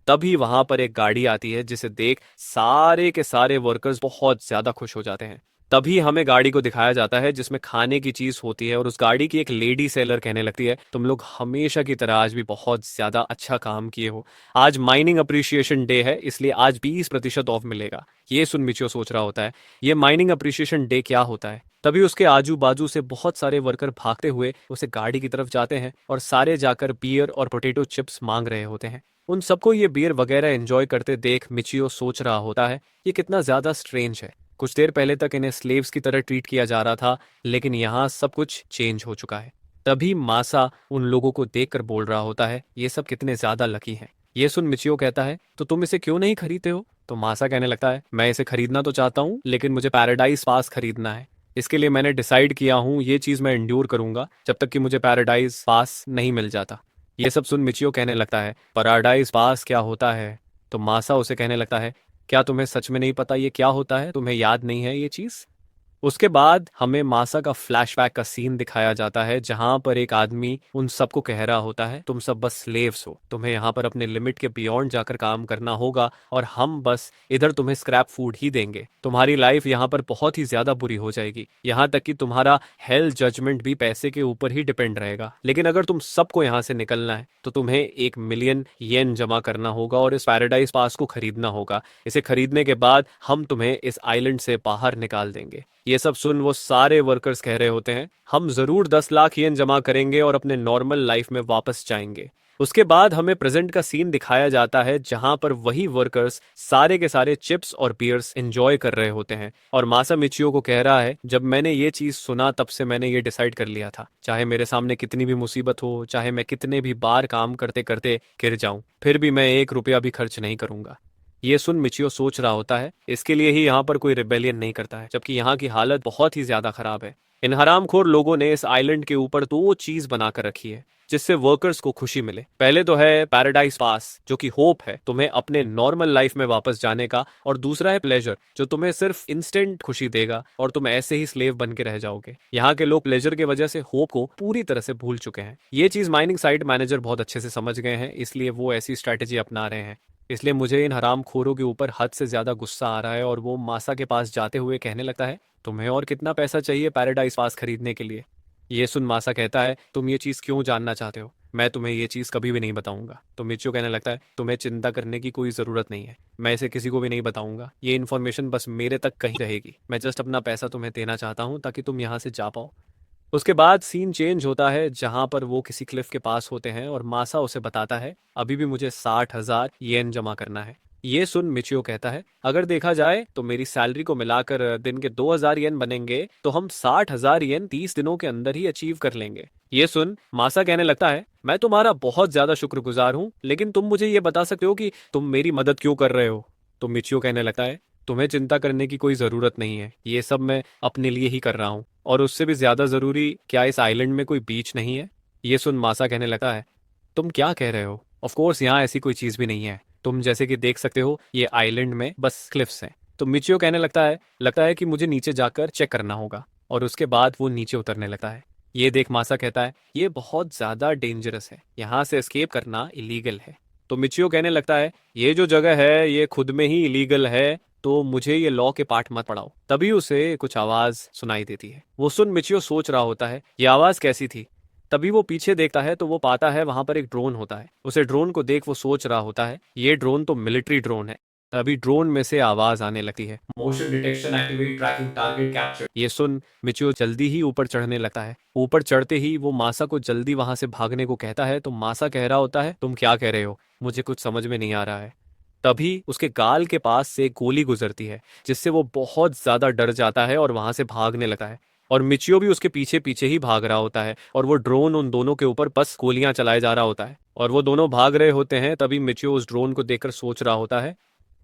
तभी वहां पर एक गाड़ी आती है जिसे देख सारे के सारे वर्कर्स बहुत ज्यादा खुश हो जाते हैं। तभी हमें गाड़ी को दिखाया जाता है जिसमें खाने की चीज होती है और उस गाड़ी की एक लेडी सेलर कहने लगती है, तुम लोग हमेशा की तरह आज भी बहुत ज्यादा अच्छा काम किए हो। आज माइनिंग अप्रिशिएशन डे है, इसलिए आज 20% ऑफ मिलेगा। ये सुन मिचियो सोच रहा होता है, ये माइनिंग अप्रिशिएशन डे क्या होता है। तभी उसके आजू बाजू से बहुत सारे वर्कर भागते हुए उसे गाड़ी की तरफ जाते हैं और सारे जाकर बियर और पोटैटो चिप्स मांग रहे होते हैं। उन सबको ये बियर वगैरह एंजॉय करते देख मिचियो सोच रहा होता है, ये कितना ज्यादा स्ट्रेंज है। कुछ देर पहले तक इन्हें स्लेव्स की तरह ट्रीट किया जा रहा था, लेकिन यहाँ सब कुछ चेंज हो चुका है। तभी मासा उन लोगों को देखकर बोल रहा होता है, ये सब कितने ज्यादा लकी हैं। ये सुन मिचियो कहता है, तो तुम इसे क्यों नहीं खरीदते हो। तो मासा कहने लगता है, मैं इसे खरीदना तो चाहता हूँ, लेकिन मुझे पैराडाइज पास खरीदना है। इसके लिए मैंने डिसाइड किया हूँ ये चीज मैं इंड्योर करूंगा जब तक कि मुझे पैराडाइज पास नहीं मिल जाता। ये सब सुन मिचियो कहने लगता है, पैराडाइज पास क्या होता है। तो मासा उसे कहने लगता है, क्या तुम्हें सच में नहीं पता ये क्या होता है, तुम्हें याद नहीं है ये चीज। उसके बाद हमें मासा का फ्लैशबैक का सीन दिखाया जाता है जहां पर एक आदमी उन सबको कह रहा होता है, तुम सब बस स्लेव्स हो, तुम्हें यहाँ पर अपने लिमिट के बियॉन्ड जाकर काम करना होगा और हम बस इधर तुम्हें स्क्रैप फूड ही देंगे। तुम्हारी लाइफ यहाँ पर बहुत ही ज्यादा बुरी हो जाएगी, यहाँ तक कि तुम्हारा हेल्थ जजमेंट भी पैसे के ऊपर ही डिपेंड रहेगा। लेकिन अगर तुम सबको यहाँ से निकलना है तो तुम्हें 1 मिलियन येन जमा करना होगा और इस पैराडाइज पास को खरीदना होगा। इसे खरीदने के बाद हम तुम्हें इस आइलैंड से बाहर निकाल देंगे। ये सब सुन वो सारे वर्कर्स कह रहे होते हैं, हम जरूर 10 लाख येन जमा करेंगे और अपने नॉर्मल लाइफ में वापस जाएंगे। उसके बाद हमें प्रेजेंट का सीन दिखाया जाता है जहां पर वही वर्कर्स सारे के सारे चिप्स और बियर्स एंजॉय कर रहे होते हैं। और मासा मिचियो को कह रहा है, जब मैंने ये चीज सुना तब से मैंने ये डिसाइड कर लिया था, चाहे मेरे सामने कितनी भी मुसीबत हो, चाहे मैं कितने भी बार काम करते करते गिर जाऊं, फिर भी मैं 1 रुपया भी खर्च नहीं करूंगा। ये सुन मिचियो सोच रहा होता है, इसके लिए ही यहाँ पर कोई रिबेलियन नहीं करता है, जबकि यहाँ की हालत बहुत ही ज्यादा खराब है। इन हरामखोर लोगों ने इस आइलैंड के ऊपर 2 चीज बनाकर रखी है जिससे वर्कर्स को खुशी मिले। पहले तो है पैराडाइज पास जो कि होप है तुम्हें अपने नॉर्मल लाइफ में वापस जाने का, और दूसरा है प्लेजर जो तुम्हें सिर्फ इंस्टेंट खुशी देगा और तुम ऐसे ही स्लेव बन के रह जाओगे। यहाँ के लोग प्लेजर की वजह से होप को पूरी तरह से भूल चुके हैं। ये चीज माइनिंग साइट मैनेजर बहुत अच्छे से समझ गए हैं, इसलिए वो ऐसी स्ट्रैटेजी अपना रहे हैं। इसलिए मुझे इन हरामखोरों के ऊपर हद से ज्यादा गुस्सा आ रहा है और वो मासा के पास जाते हुए कहने लगता है, तुम्हें और कितना पैसा चाहिए पैराडाइज पास खरीदने के लिए। ये सुन मासा कहता है, तुम ये चीज क्यों जानना चाहते हो, मैं तुम्हें ये चीज कभी भी नहीं बताऊंगा। तो मिचियो कहने लगता है, तुम्हें चिंता करने की कोई जरूरत नहीं है, मैं इसे किसी को भी नहीं बताऊंगा, ये इन्फॉर्मेशन बस मेरे तक कहीं रहेगी। मैं जस्ट अपना पैसा तुम्हें देना चाहता हूँ ताकि तुम यहाँ से जा पाओ। उसके बाद सीन चेंज होता है जहां पर वो किसी क्लिफ के पास होते हैं और मासा उसे बताता है, अभी भी मुझे 60,000 येन जमा करना है। ये सुन मिचियो कहता है, अगर देखा जाए तो मेरी सैलरी को मिलाकर दिन के 2000 येन बनेंगे, तो हम 60,000 येन 30 दिनों के अंदर ही अचीव कर लेंगे। ये सुन मासा कहने लगता है, मैं तुम्हारा बहुत ज्यादा शुक्रगुजार हूँ, लेकिन तुम मुझे ये बता सकते हो कि तुम मेरी मदद क्यों कर रहे हो। तो मिचियो कहने लगता है, तुम्हें चिंता करने की कोई जरूरत नहीं है, ये सब मैं अपने लिए ही कर रहा हूँ, और उससे भी ज्यादा जरूरी क्या इस आइलैंड में कोई बीच नहीं है। ये सुन मासा कहने लगता है, तुम क्या कह रहे हो, ऑफ कोर्स यहाँ ऐसी कोई चीज भी नहीं है, तुम जैसे कि देख सकते हो ये आइलैंड में बस क्लिफ्स हैं। तो मिचियो कहने लगता है कि मुझे नीचे जाकर चेक करना होगा, और उसके बाद वो नीचे उतरने लगता है। ये देख मासा कहता है, ये बहुत ज्यादा डेंजरस है, यहाँ से एस्केप करना इलीगल है। तो मिचियो कहने लगता है, ये जो जगह है ये खुद में ही इलीगल है, तो मुझे ये लॉ के पाठ मत पढ़ाओ। तभी उसे कुछ आवाज सुनाई देती है। वो सुन मिचियो सोच रहा होता है, ये आवाज कैसी थी। तभी वो पीछे देखता है तो वो पाता है वहां पर एक ड्रोन होता है। उसे ड्रोन को देख वो सोच रहा होता है, ये ड्रोन तो मिलिट्री ड्रोन है। तभी ड्रोन में से आवाज आने लगती है, motion detection activate, tracking target capture. ये सुन मिचियो जल्दी ही ऊपर चढ़ने लगता है। ऊपर चढ़ते ही वो मासा को जल्दी वहां से भागने को कहता है, तो मासा कह रहा होता है, तुम क्या कह रहे हो, मुझे कुछ समझ में नहीं आ रहा है। तभी उसके गाल के पास से गोली गुजरती है, जिससे वो बहुत ज्यादा डर जाता है और वहां से भागने लगता है। और मिचियो भी उसके पीछे पीछे ही भाग रहा होता है, और वो ड्रोन उन दोनों के ऊपर बस गोलियां चलाए जा रहा होता है, और वो दोनों भाग रहे होते हैं। तभी मिचियो उस ड्रोन को देखकर सोच रहा होता है,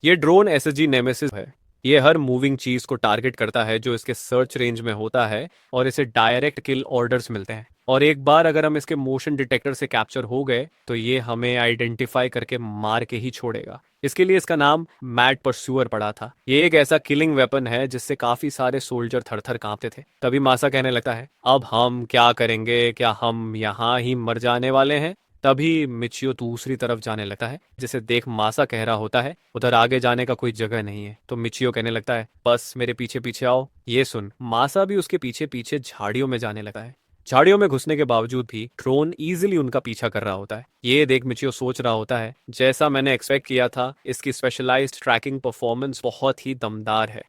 ये ड्रोन एसएसजी नेमेसिस है, ये हर मूविंग चीज को टारगेट करता है जो इसके सर्च रेंज में होता है और इसे डायरेक्ट किल ऑर्डर्स मिलते हैं। और एक बार अगर हम इसके मोशन डिटेक्टर से कैप्चर हो गए तो ये हमें आइडेंटिफाई करके मार के ही छोड़ेगा। इसके लिए इसका नाम मैड परस्यूअर पड़ा था। ये एक ऐसा किलिंग वेपन है जिससे काफी सारे सोल्जर थर थर कांपते थे। तभी मासा कहने लगता है, अब हम क्या करेंगे, क्या हम यहाँ ही मर जाने वाले हैं? तभी मिचियो दूसरी तरफ जाने लगता है, जिसे देख मासा कह रहा होता है उधर आगे जाने का कोई जगह नहीं है। तो मिचियो कहने लगता है, बस मेरे पीछे पीछे आओ। ये सुन मासा भी उसके पीछे पीछे झाड़ियों में जाने लगा है। झाड़ियों में घुसने के बावजूद भी ड्रोन इजीली उनका पीछा कर रहा होता है। ये देख मिचियो सोच रहा होता है, जैसा मैंने एक्सपेक्ट किया था, इसकी स्पेशलाइज्ड ट्रैकिंग परफॉर्मेंस बहुत ही दमदार है।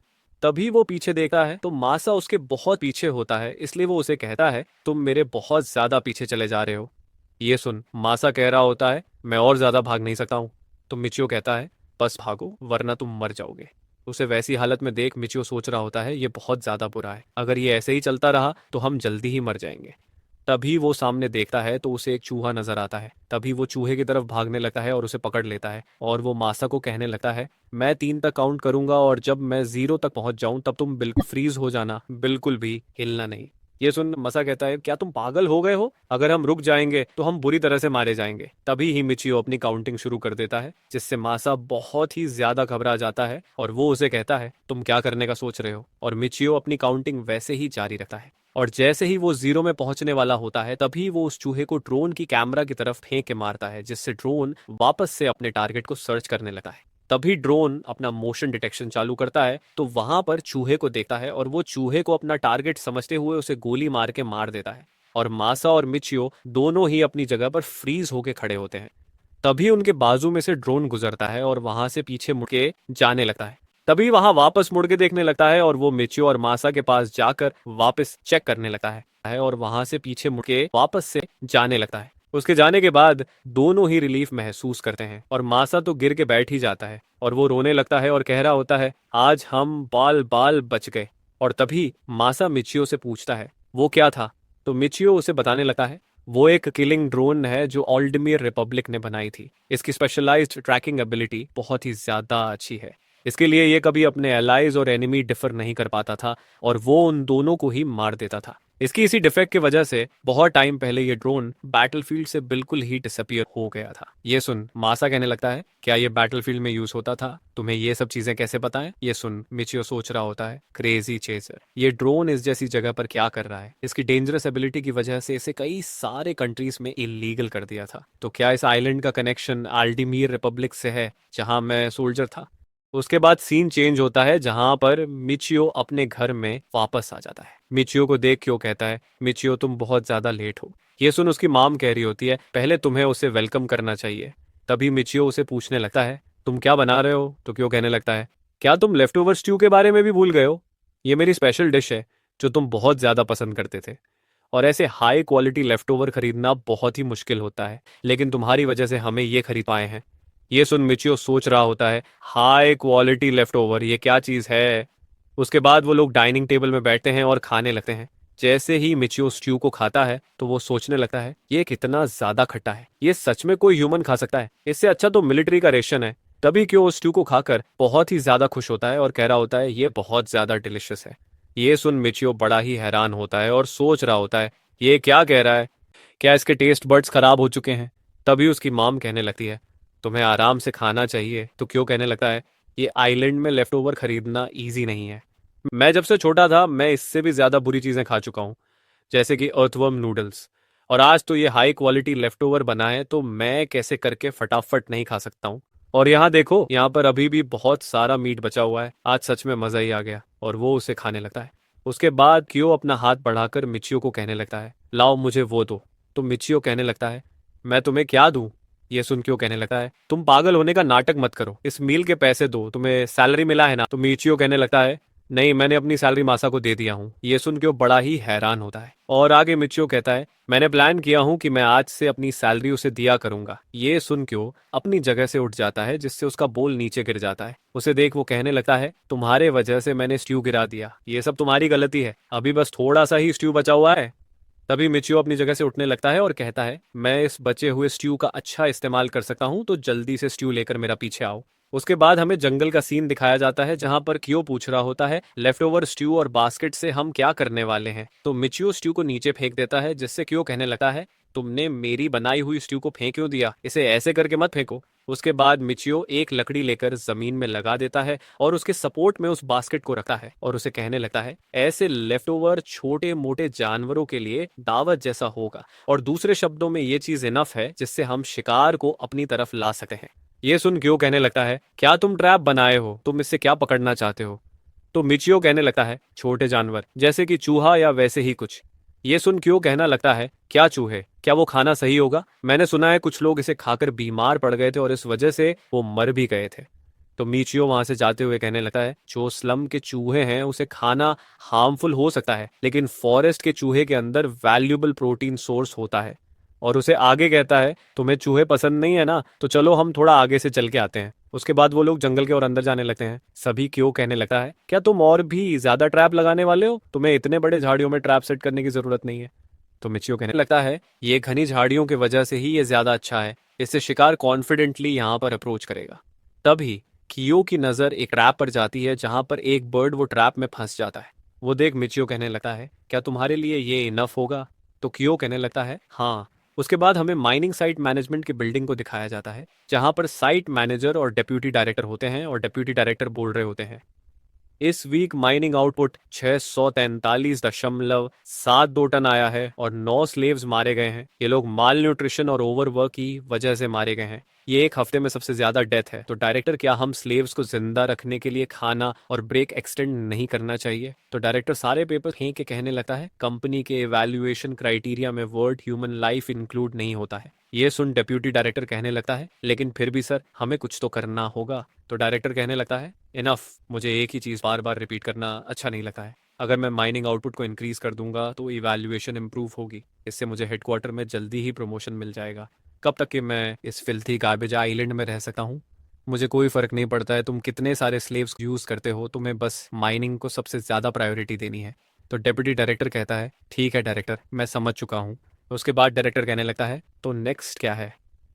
तभी वो पीछे देखता है तो मासा उसके बहुत पीछे होता है, इसलिए वो उसे कहता है, तुम मेरे बहुत ज्यादा पीछे चले जा रहे हो। ये सुन मासा कह रहा होता है, मैं और ज्यादा भाग नहीं सकता हूँ। तो मिचियो कहता है, बस भागो वरना तुम मर जाओगे। उसे वैसी हालत में देख मिचियो सोच रहा होता है, ये बहुत ज्यादा बुरा है, अगर ये ऐसे ही चलता रहा तो हम जल्दी ही मर जाएंगे। तभी वो सामने देखता है तो उसे एक चूहा नजर आता है। तभी वो चूहे की तरफ भागने लगता है और उसे पकड़ लेता है और वो मासा को कहने लगता है, मैं 3 तक काउंट करूंगा और जब मैं 0 तक पहुंच जाऊं तब तुम बिल्कुल फ्रीज हो जाना, बिल्कुल भी हिलना नहीं। ये सुन मसा कहता है, क्या तुम पागल हो गए हो? अगर हम रुक जाएंगे तो हम बुरी तरह से मारे जाएंगे। तभी ही मिचियो अपनी काउंटिंग शुरू कर देता है, जिससे मासा बहुत ही ज्यादा घबरा जाता है और वो उसे कहता है, तुम क्या करने का सोच रहे हो? और मिचियो अपनी काउंटिंग वैसे ही जारी रखता है। और जैसे ही वो 0 में पहुंचने वाला होता है तभी वो उस चूहे को ड्रोन की कैमरा की तरफ फेंक के मारता है, जिससे ड्रोन वापस से अपने टारगेट को सर्च करने लगता है। तभी ड्रोन अपना मोशन डिटेक्शन चालू करता है तो वहां पर चूहे को देखता है और वो चूहे को अपना टारगेट समझते हुए उसे गोली मार के मार देता है। और मासा और मिचियो दोनों ही अपनी जगह पर फ्रीज होके खड़े होते हैं। तभी उनके बाजू में से ड्रोन गुजरता है और वहां से पीछे मुड़ के जाने लगता है। तभी वहां वापस मुड़ के देखने लगता है और वो मिचियो और मासा के पास जाकर वापस चेक करने लगता है और वहां से पीछे मुड़ के वापस से जाने लगता है। उसके जाने के बाद दोनों ही रिलीफ महसूस करते हैं और मासा तो गिर के बैठ ही जाता है और वो रोने लगता है और कह रहा होता है, आज हम बाल बाल बच गए। और तभी मासा मिचियो से पूछता है, वो क्या था? तो मिचियो उसे बताने लगता है, वो एक किलिंग ड्रोन है जो ऑल्डमियर रिपब्लिक ने बनाई थी। इसकी स्पेशलाइज्ड ट्रैकिंग एबिलिटी बहुत ही ज्यादा अच्छी है। इसके लिए ये कभी अपने एलाइज और एनिमी डिफर नहीं कर पाता था और वो उन दोनों को ही मार देता था। इसकी इसी डिफेक्ट की वजह से बहुत टाइम पहले ये ड्रोन बैटलफील्ड से बिल्कुल ही डिसअपियर हो गया था। ये सुन मासा कहने लगता है, क्या ये बैटलफील्ड में यूज होता था? तुम्हें ये सब चीजें कैसे पता है? ये सुन मिचियो सोच रहा होता है, क्रेजी चेजर, ये ड्रोन इस जैसी जगह पर क्या कर रहा है? इसकी डेंजरस एबिलिटी की वजह से इसे कई सारे कंट्रीज में इलीगल कर दिया था। तो क्या इस आइलैंड का कनेक्शन आल्डीमीर रिपब्लिक से है जहां मैं सोल्जर था? उसके बाद सीन चेंज होता है जहां पर मिचियो अपने घर में वापस आ जाता है। मिचियो को देख क्यों कहता है, मिचियो तुम बहुत ज्यादा लेट हो। ये सुन उसकी माम कह रही होती है, पहले तुम्हें उसे वेलकम करना चाहिए। तभी मिचियो उसे पूछने लगता है, तुम क्या बना रहे हो? तो क्यों कहने लगता है, क्या तुम लेफ्ट ओवर स्ट्यू के बारे में भी भूल गए हो? ये मेरी स्पेशल डिश है जो तुम बहुत ज्यादा पसंद करते थे और ऐसे हाई क्वालिटी लेफ्ट ओवर खरीदना बहुत ही मुश्किल होता है, लेकिन तुम्हारी वजह से हमें ये खरीद पाए हैं। ये सुन मिचियो सोच रहा होता है, हाई क्वालिटी लेफ्ट ओवर, ये क्या चीज है? उसके बाद वो लोग डाइनिंग टेबल में बैठते हैं और खाने लगते हैं। जैसे ही मिचियो स्ट्यू को खाता है तो वो सोचने लगता है, ये कितना ज्यादा खट्टा है, ये सच में कोई ह्यूमन खा सकता है? इससे अच्छा तो मिलिट्री का रेशन है। तभी क्यों स्ट्यू को खाकर बहुत ही ज्यादा खुश होता है और कह रहा होता है, ये बहुत ज्यादा डिलिशियस है। ये सुन मिचियो बड़ा ही हैरान होता है और सोच रहा होता है, ये क्या कह रहा है, क्या इसके टेस्ट बड्स खराब हो चुके हैं? तभी उसकी माम कहने लगती है, तुम्हें आराम से खाना चाहिए। तो क्यों कहने लगता है, ये आइलैंड में लेफ्ट ओवर खरीदना ईजी नहीं है। मैं जब से छोटा था मैं इससे भी ज्यादा बुरी चीजें खा चुका हूँ, जैसे कि अर्थवर्म नूडल्स, और आज तो ये हाई क्वालिटी लेफ्ट ओवर बना है तो मैं कैसे करके फटाफट नहीं खा सकता हूँ। और यहाँ देखो, यहाँ पर अभी भी बहुत सारा मीट बचा हुआ है, आज सच में मजा ही आ गया। और वो उसे खाने लगता है। उसके बाद क्यों अपना हाथ बढ़ाकर मिचियो को कहने लगता है, लाओ मुझे वो दो। तो मिचियो कहने लगता है, मैं तुम्हें क्या दूं? ये सुन क्यों कहने लगता है, तुम पागल होने का नाटक मत करो, इस मील के पैसे दो, तुम्हें सैलरी मिला है ना? तो मिचियो कहने लगता है, नहीं, मैंने अपनी सैलरी मासा को दे दिया हूँ। ये सुन क्यों बड़ा ही हैरान होता है और आगे मिचियो कहता है, मैंने प्लान किया हूँ कि मैं आज से अपनी सैलरी उसे दिया करूंगा। ये सुन क्यों अपनी जगह से उठ जाता है, जिससे उसका बोल नीचे गिर जाता है। उसे देख वो कहने लगता है, तुम्हारे वजह से मैंने स्ट्यू गिरा दिया, ये सब तुम्हारी गलती है, अभी बस थोड़ा सा ही स्ट्यू बचा हुआ है। तभी मिचियो अपनी जगह से उठने लगता है और कहता है, मैं इस बचे हुए स्ट्यू का अच्छा इस्तेमाल कर सकता हूँ, तो जल्दी से स्ट्यू लेकर मेरा पीछे आओ। उसके बाद हमें जंगल का सीन दिखाया जाता है जहां पर क्यो पूछ रहा होता है लेफ्ट ओवर स्ट्यू और बास्केट से हम क्या करने वाले हैं। तो मिचियो स्ट्यू को नीचे फेंक देता है, जिससे क्यो कहने लगता है तुमने मेरी बनाई हुई स्ट्यू को फेंक क्यों दिया, इसे ऐसे करके मत फेंको। उसके बाद मिचियो एक लकड़ी लेकर जमीन में लगा देता है और उसके सपोर्ट में उस बास्केट को रखता है और उसे कहने लगता है ऐसे लेफ्ट ओवर छोटे मोटे जानवरों के लिए दावत जैसा होगा, और दूसरे शब्दों में ये चीज इनफ है जिससे हम शिकार को अपनी तरफ ला सकते हैं। ये सुन क्यों कहने लगता है क्या तुम ट्रैप बनाए हो, तुम इससे क्या पकड़ना चाहते हो। तो मिचियो कहने लगता है छोटे जानवर जैसे कि चूहा या वैसे ही कुछ। ये सुन क्यों कहना लगता है क्या चूहे, क्या वो खाना सही होगा, मैंने सुना है कुछ लोग इसे खाकर बीमार पड़ गए थे और इस वजह से वो मर भी गए थे। तो मिचियो वहां से जाते हुए कहने लगता है जो स्लम के चूहे हैं उसे खाना हार्मफुल हो सकता है, लेकिन फॉरेस्ट के चूहे के अंदर वैल्यूएबल प्रोटीन सोर्स होता है। और उसे आगे कहता है तुम्हें चूहे पसंद नहीं है ना, तो चलो हम थोड़ा आगे से चल के आते हैं। उसके बाद वो लोग जंगल के और अंदर जाने लगते हैं। सभी क्यों कहने लगता है क्या तुम और भी ज्यादा ट्रैप लगाने वाले हो, तुम्हें इतने बड़े झाड़ियों में ट्रैप सेट करने की जरूरत नहीं है। तो मिचियो कहने लगता है ये घनी झाड़ियों की वजह से ही ये ज्यादा अच्छा है, इससे शिकार कॉन्फिडेंटली यहाँ पर अप्रोच करेगा। तभी कियो की नजर एक ट्रैप पर जाती है जहां पर एक बर्ड वो ट्रैप में फंस जाता है। वो देख मिचियो कहने लगता है क्या तुम्हारे लिए ये इनफ होगा। तो कियो कहने लगता है हाँ। उसके बाद हमें माइनिंग साइट मैनेजमेंट की बिल्डिंग को दिखाया जाता है जहां पर साइट मैनेजर और डेप्यूटी डायरेक्टर होते हैं और डेप्यूटी डायरेक्टर बोल रहे होते हैं इस वीक माइनिंग आउटपुट 643.72 टन आया है और 9 स्लेव्स मारे गए हैं। ये लोग माल न्यूट्रिशन और ओवरवर्क की वजह से मारे गए हैं। ये एक हफ्ते में सबसे ज्यादा डेथ है। तो डायरेक्टर क्या हम स्लेव्स को जिंदा रखने के लिए खाना और ब्रेक एक्सटेंड नहीं करना चाहिए। तो डायरेक्टर सारे पेपर फेंक के कहने लगता है कंपनी के इवैल्यूएशन क्राइटेरिया में वर्ड ह्यूमन लाइफ इंक्लूड नहीं होता है। ये सुन डेप्यूटी डायरेक्टर कहने लगता है लेकिन फिर भी सर हमें कुछ तो करना होगा। तो डायरेक्टर कहने लगता है इनफ, मुझे एक ही चीज बार बार रिपीट करना अच्छा नहीं लगता है। अगर मैं माइनिंग आउटपुट को इंक्रीज कर दूंगा तो इवैल्यूएशन इंप्रूव होगी, इससे मुझे हेडक्वार्टर में जल्दी ही प्रमोशन मिल जाएगा। कब तक कि मैं इस फिल्थी गार्बेज आइलैंड में रह सकता हूँ, मुझे कोई फर्क नहीं पड़ता है तुम कितने सारे स्लेव्स यूज करते हो, तुम्हें बस माइनिंग को सबसे ज्यादा प्रायोरिटी देनी है। तो डेप्यूटी डायरेक्टर कहता है ठीक है डायरेक्टर, मैं समझ चुका हूँ। उसके बाद डायरेक्टर कहने लगता है तो नेक्स्ट क्या है।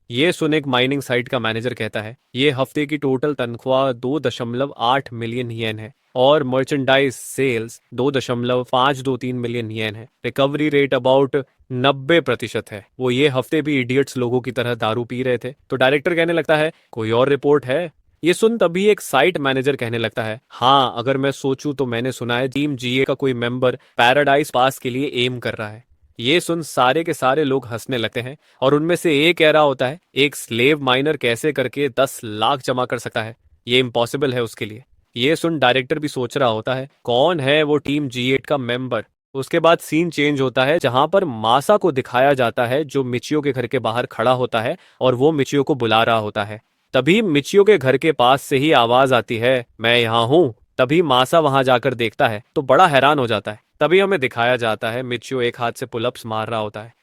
ये सुन एक माइनिंग साइट का मैनेजर कहता है ये हफ्ते की टोटल तनख्वाह 2.8 मिलियन येन है और मर्चेंडाइज सेल्स 2.523 मिलियन येन है। रिकवरी रेट अबाउट 90% है। वो ये हफ्ते भी इडियट्स लोगों की तरह दारू पी रहे थे। तो डायरेक्टर कहने लगता है कोई और रिपोर्ट है। ये सुन तभी एक साइट मैनेजर कहने लगता है हाँ, अगर मैं सोचूं तो मैंने सुना है टीम जीए का कोई मेंबर पैराडाइज पास के लिए एम कर रहा है। ये सुन सारे के सारे लोग हंसने लगते हैं और उनमें से एक कह रहा होता है एक स्लेव माइनर कैसे करके 10 लाख जमा कर सकता है, ये इम्पॉसिबल है उसके लिए। ये सुन डायरेक्टर भी सोच रहा होता है कौन है वो टीम G8 का मेंबर। उसके बाद सीन चेंज होता है जहां पर मासा को दिखाया जाता है जो मिचियो के घर के बाहर खड़ा होता है और वो मिचियो को बुला रहा होता है। तभी मिचियो के घर के पास से ही आवाज आती है मैं यहाँ हूँ। तभी मासा वहां जाकर देखता है तो बड़ा हैरान हो जाता है। तभी हमें दिखाया जाता है मिचियो एक हाथ से पुलअप्स मार रहा होता है।